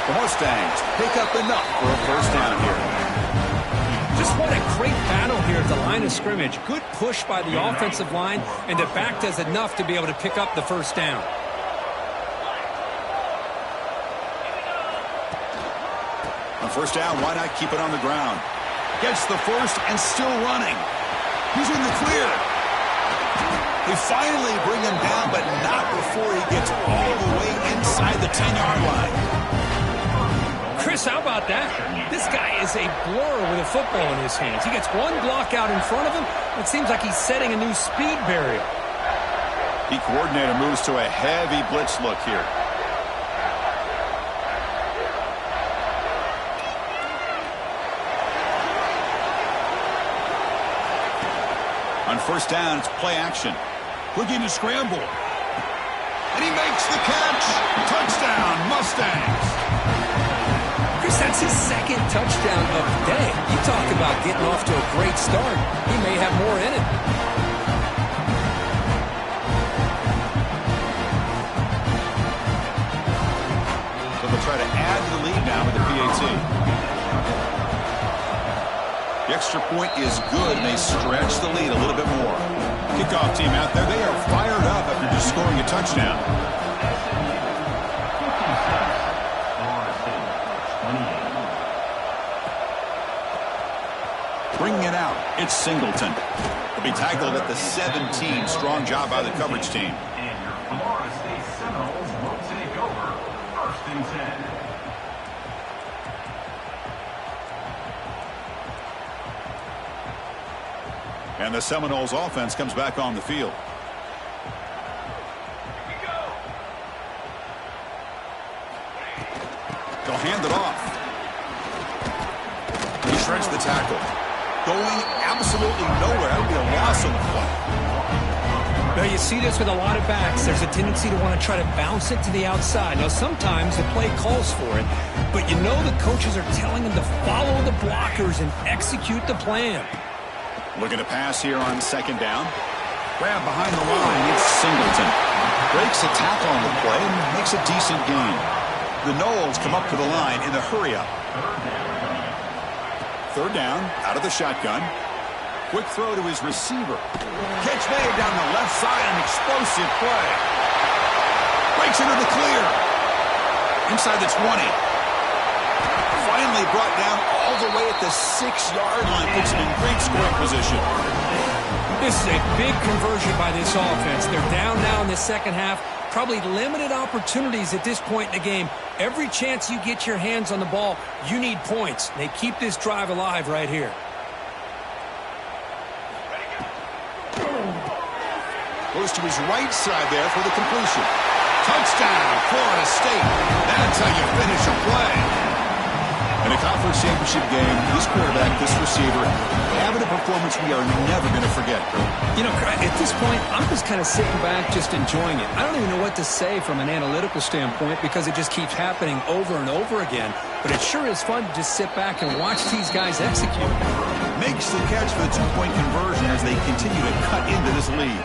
The Mustangs pick up enough for a first down here. Just what a great battle here at the line of scrimmage. Good push by the offensive line, and the back does enough to be able to pick up the first down. On first down, why not keep it on the ground? Gets the first and still running. He's in the clear. They finally bring him down, but not before he gets all the way inside the 10-yard line. Chris, how about that? This guy is a blur with a football in his hands. He gets one block out in front of him. It seems like he's setting a new speed barrier. The coordinator moves to a heavy blitz look here. On first down, it's play action. Looking to scramble. And he makes the catch. Touchdown, Mustangs. Chris, that's his second touchdown of the day. You talk about getting off to a great start. He may have more in it. So they'll try to add to the lead now with the PAT. The extra point is good, and they stretch the lead a little bit more. Kickoff team out there, they are fired up after just scoring a touchdown. Bringing it out, it's Singleton. He'll be tackled at the 17. Strong job by the coverage team. And your Florida State Seminoles will take over first and 10. And the Seminoles offense comes back on the field. They'll hand it off. He shreds the tackle. Going absolutely nowhere. That would be a loss on the play. Now, you see this with a lot of backs. There's a tendency to want to try to bounce it to the outside. Now, sometimes the play calls for it, but you know the coaches are telling them to follow the blockers and execute the plan. Looking to pass here on second down. Grab behind the line. It's Singleton. Breaks a tackle on the play and makes a decent gain. The Noles come up to the line in the hurry-up. Third down, out of the shotgun. Quick throw to his receiver. Catch made down the left side, an explosive play. Breaks into the clear. Inside the 20. Finally brought down all the way at the 6-yard line. Puts him in great scoring position. This is a big conversion by this offense. They're down now in the second half. Probably limited opportunities at this point in the game. Every chance you get your hands on the ball, you need points. They keep this drive alive right here. Goes to his right side there for the completion. Touchdown, Florida State. That's how you finish a play. In a conference championship game, this quarterback, this receiver, having a performance we are never going to forget. You know, at this point, I'm just kind of sitting back, just enjoying it. I don't even know what to say from an analytical standpoint because it just keeps happening over and over again. But it sure is fun to just sit back and watch these guys execute. Makes the catch for the two-point conversion as they continue to cut into this lead.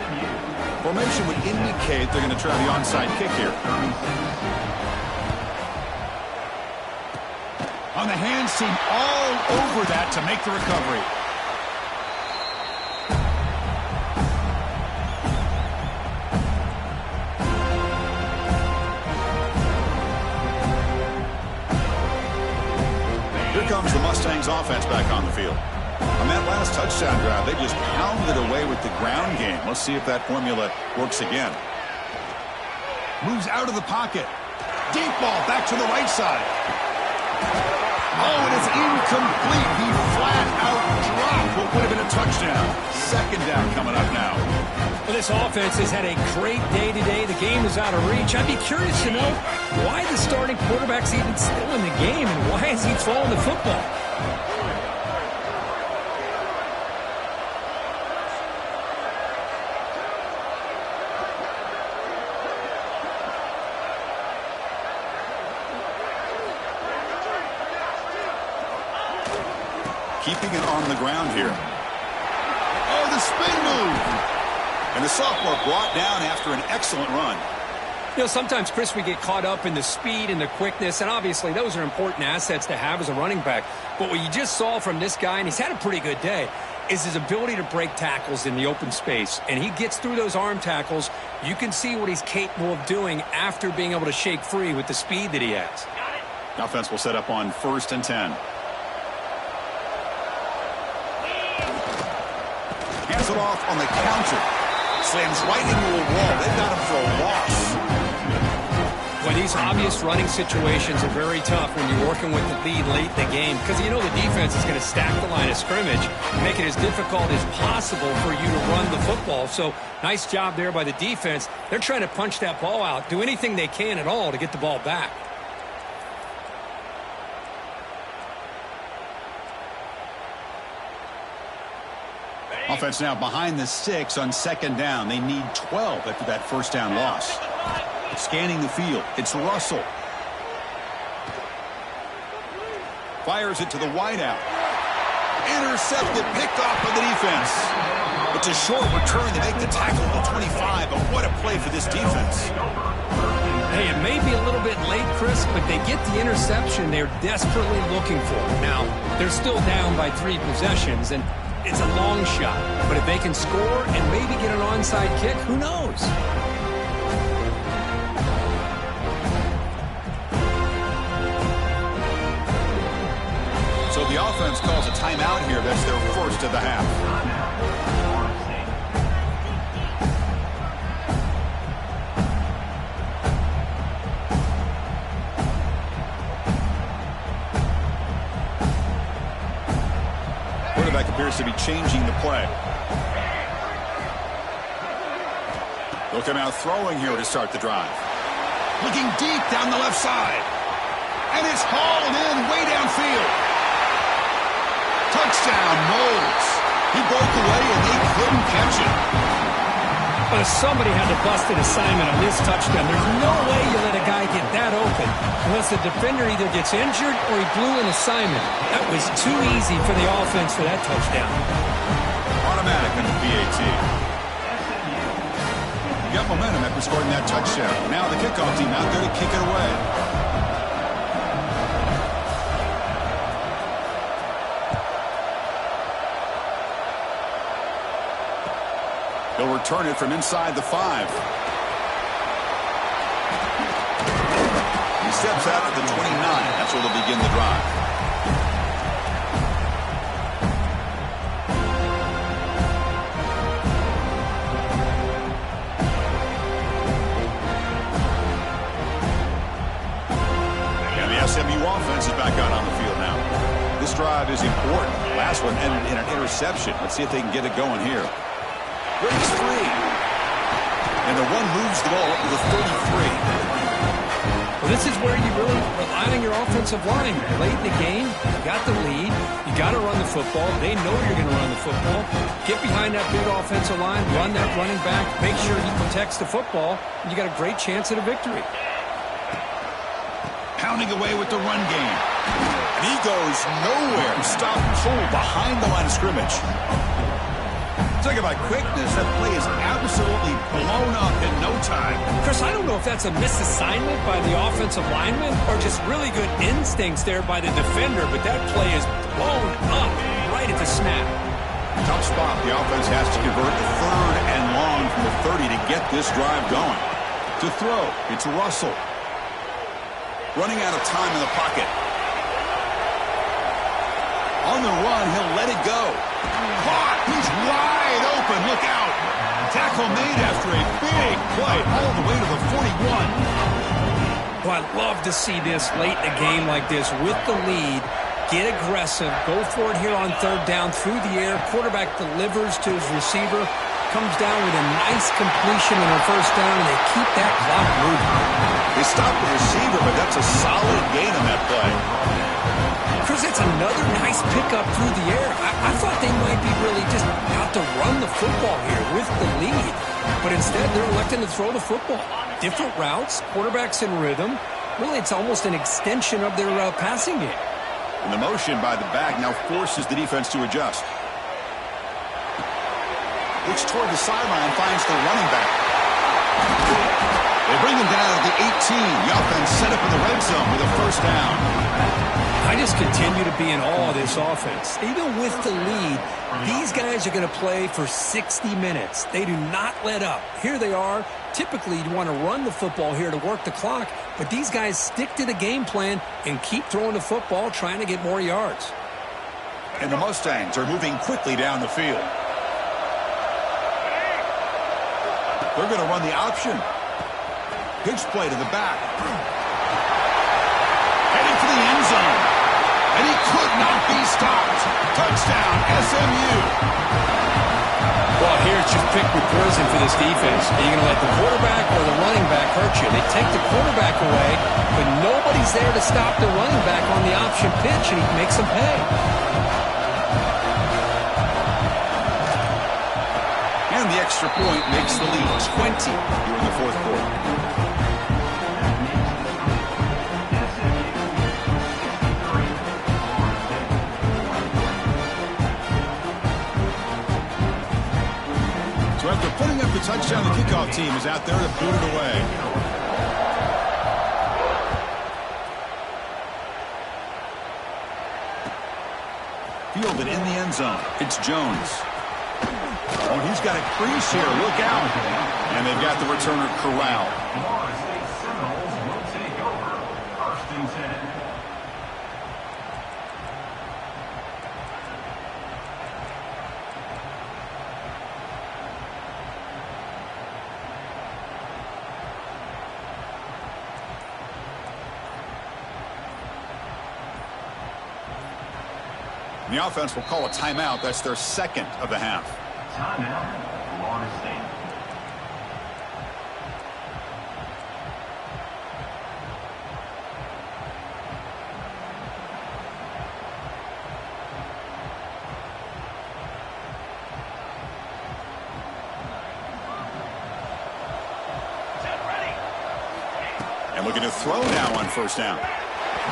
Formation would indicate they're going to try the onside kick here. On the hands team, all over that to make the recovery. Here comes the Mustangs offense back on the field. On that last touchdown drive, they just pounded away with the ground game. Let's see if that formula works again. Moves out of the pocket. Deep ball back to the right side. Oh, and it's incomplete. He flat out dropped what would have been a touchdown. Second down coming up now. Well, this offense has had a great day today. The game is out of reach. I'd be curious to know why the starting quarterback's even still in the game and why is he throwing the football? Keeping it on the ground here. Oh, the spin move. And the sophomore brought down after an excellent run. You know, sometimes, Chris, we get caught up in the speed and the quickness, and obviously those are important assets to have as a running back. But what you just saw from this guy, and he's had a pretty good day, is his ability to break tackles in the open space. And he gets through those arm tackles. You can see what he's capable of doing after being able to shake free with the speed that he has. Offense will set up on 1st and 10. Hands it off on the counter. Slams right into a wall. They've got him for a loss. Well, these obvious running situations are very tough when you're working with the lead late in the game because you know the defense is going to stack the line of scrimmage, make it as difficult as possible for you to run the football. So nice job there by the defense. They're trying to punch that ball out, do anything they can at all to get the ball back. Offense now behind the 6 on 2nd down. They need 12 after that 1st down loss. Scanning the field. It's Russell. Fires it to the wideout. Intercepted, picked off by the defense. It's a short return. They make the tackle at the 25, but what a play for this defense. Hey, it may be a little bit late, Chris, but they get the interception they're desperately looking for. Now, they're still down by 3 possessions, and it's a long shot. But if they can score and maybe get an onside kick, who knows? So the offense calls a timeout here. That's their first of the half. Quarterback appears to be changing the play. They'll come out throwing here to start the drive. Looking deep down the left side. And it's hauled in way downfield. Touchdown, Knowles. He broke away and they couldn't catch it. Somebody had to bust an assignment on this touchdown. There's no way you let a guy get that open unless the defender either gets injured or he blew an assignment. That was too easy for the offense for that touchdown. Automatic on the PAT. You got momentum after scoring that touchdown. Now the kickoff team out there to kick it away. They'll return it from inside the 5. He steps out at the 29. That's where they'll begin the drive. And the SMU offense is back out on the field now. This drive is important. Last one ended in an interception. Let's see if they can get it going here. Breaks free. And the one moves the ball up to the 33. Well, this is where you really rely on your offensive line. Late in the game, you got the lead. You got to run the football. They know you're going to run the football. Get behind that big offensive line. Run that running back. Make sure he protects the football. And you got a great chance at a victory. Pounding away with the run game. And he goes nowhere. Stop and hold behind the line of scrimmage. Talk about quickness. That play is absolutely blown up in no time. Chris, I don't know if that's a misassignment by the offensive lineman or just really good instincts there by the defender, but that play is blown up right at the snap. Tough spot. The offense has to convert the 3rd and long from the 30 to get this drive going. To throw, it's Russell. Running out of time in the pocket. On the run, he'll let it go. Caught! He's wide open. Look out. Tackle made after a big play all the way to the 41. Well, I'd love to see this late in a game like this with the lead. Get aggressive. Go for it here on 3rd down through the air. Quarterback delivers to his receiver. Comes down with a nice completion on the 1st down, and they keep that clock moving. They stop the receiver, but that's a solid gain on that play. Chris, it's another nice pickup through the air. I thought they might be really just out to run the football here with the lead. But instead, they're electing to throw the football. Different routes, quarterbacks in rhythm. Really, it's almost an extension of their passing game. And the motion by the back now forces the defense to adjust. Looks toward the sideline, finds the running back. They bring him down at the 18. The offense set up in the red zone with a first down. I just continue to be in awe of this offense. Even with the lead, these guys are going to play for 60 minutes. They do not let up. Here they are. Typically, you want to run the football here to work the clock, but these guys stick to the game plan and keep throwing the football, trying to get more yards. And the Mustangs are moving quickly down the field. They're going to run the option. Pitch play to the back. Heading for the end zone. And he could not be stopped. Touchdown, SMU. Well, here it's just pick your poison for this defense. Are you going to let the quarterback or the running back hurt you? They take the quarterback away, but nobody's there to stop the running back on the option pitch, and he makes them pay. And the extra point makes the lead 20 here in the fourth quarter. So after putting up the touchdown, the kickoff team is out there to boot it away. Fielded in the end zone. It's Jones. Oh, he's got a crease here. Look out. And they've got the returner corralled. Florida State Seminoles will take over. First and 10. The offense will call a timeout. That's their second of the half. Timeout, Florida State. And looking to throw now on first down.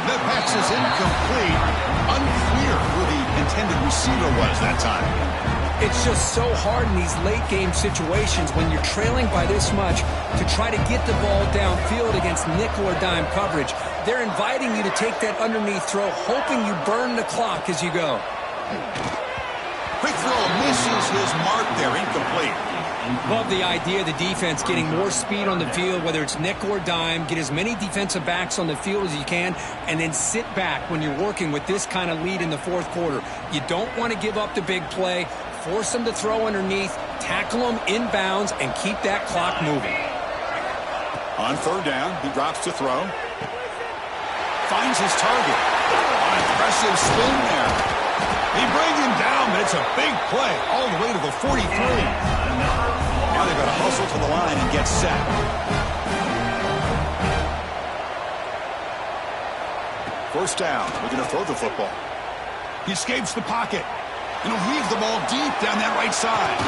The pass is incomplete. Unclear who the intended receiver was that time. It's just so hard in these late game situations when you're trailing by this much to try to get the ball downfield against nickel or dime coverage. They're inviting you to take that underneath throw, hoping you burn the clock as you go. Quick throw misses his mark there, incomplete. Love the idea of the defense getting more speed on the field, whether it's nickel or dime, get as many defensive backs on the field as you can, and then sit back when you're working with this kind of lead in the fourth quarter. You don't want to give up the big play, force them to throw underneath, tackle them inbounds, and keep that clock moving. On third down, he drops to throw. Finds his target. Impressive spin there. They bring him down, but it's a big play all the way to the 43. Now they've got to hustle to the line and get set. First down. We're going to throw the football. He escapes the pocket. And he'll heave the ball deep down that right side.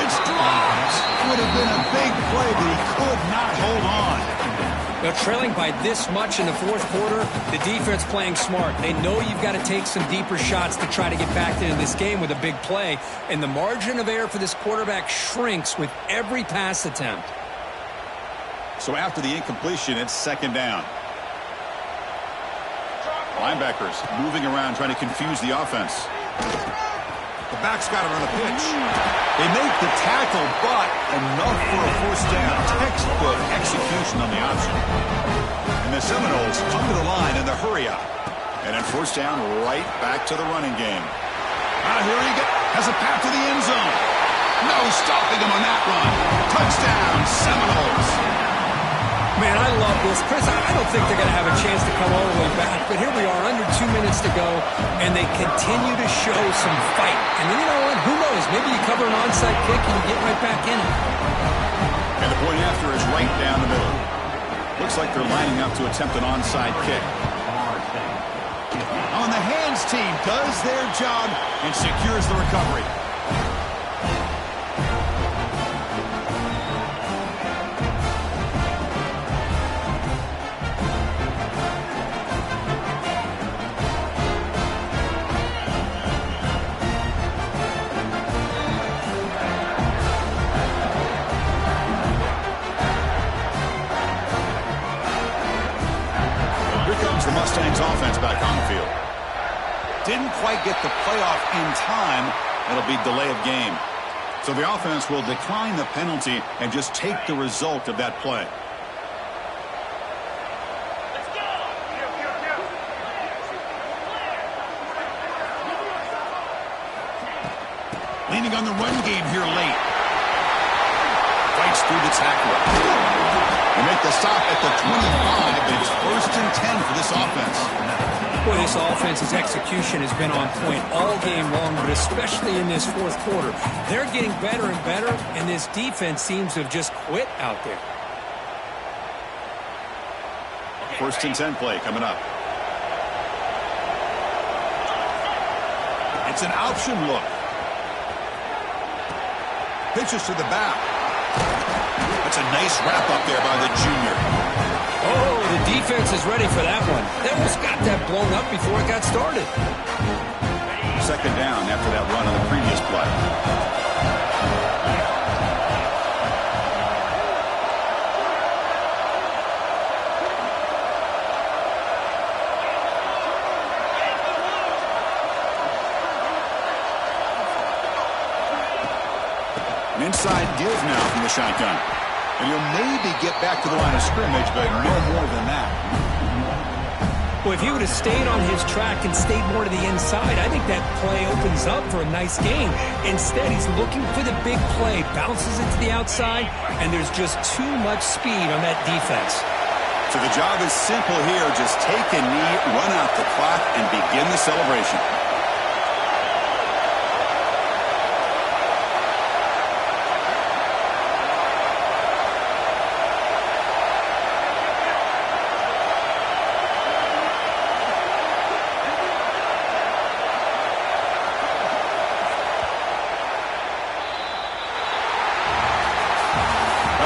It's dropped. Would have been a big play, but he could not hold on. Now, trailing by this much in the fourth quarter, the defense playing smart. They know you've got to take some deeper shots to try to get back into this game with a big play. And the margin of error for this quarterback shrinks with every pass attempt. So after the incompletion, it's second down. Linebackers moving around, trying to confuse the offense. The back's got it on the pitch. They make the tackle, but enough for a first down. Textbook execution on the option. And the Seminoles come to the line in the hurry up. And then first down, right back to the running game. Here he has a path to the end zone. No stopping him on that run. Touchdown, Seminoles. Man, I love this. Chris, I don't think they're going to have a chance to come all the way back, but here we are, under 2 minutes to go, and they continue to show some fight. And then, you know what, who knows? Maybe you cover an onside kick and you get right back in it. And the point after is right down the middle. Looks like they're lining up to attempt an onside kick. On the hands team does their job and secures the recovery. Mustangs offense back on the field. Didn't quite get the playoff in time. It'll be delay of game. So the offense will decline the penalty and just take the result of that play. Leaning on the run game here late. Fights through the tackle. They make the stop at the 25, but it's 1st and 10 for this offense. Boy, this offense's execution has been on point all game long, but especially in this fourth quarter. They're getting better and better, and this defense seems to have just quit out there. 1st and 10 play coming up. It's an option look. Pitches to the back. That's a nice wrap up there by the junior. Oh, the defense is ready for that one. They almost got that blown up before it got started. 2nd down after that run on the previous play. An inside give now from the shotgun. And he'll maybe get back to the line of scrimmage, but no more than that. Well, if he would have stayed on his track and stayed more to the inside, I think that play opens up for a nice gain. Instead, he's looking for the big play, bounces it to the outside, and there's just too much speed on that defense. So the job is simple here. Just take a knee, run out the clock, and begin the celebration.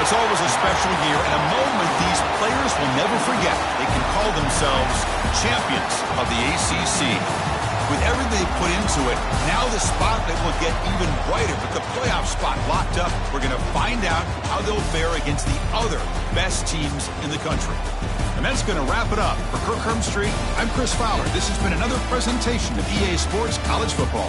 It's always a special year and a moment these players will never forget. They can call themselves champions of the ACC. With everything they put into it, now the spotlight will get even brighter. With the playoff spot locked up, we're going to find out how they'll fare against the other best teams in the country. And that's going to wrap it up. For Kirk Street, I'm Chris Fowler. This has been another presentation of EA Sports College Football.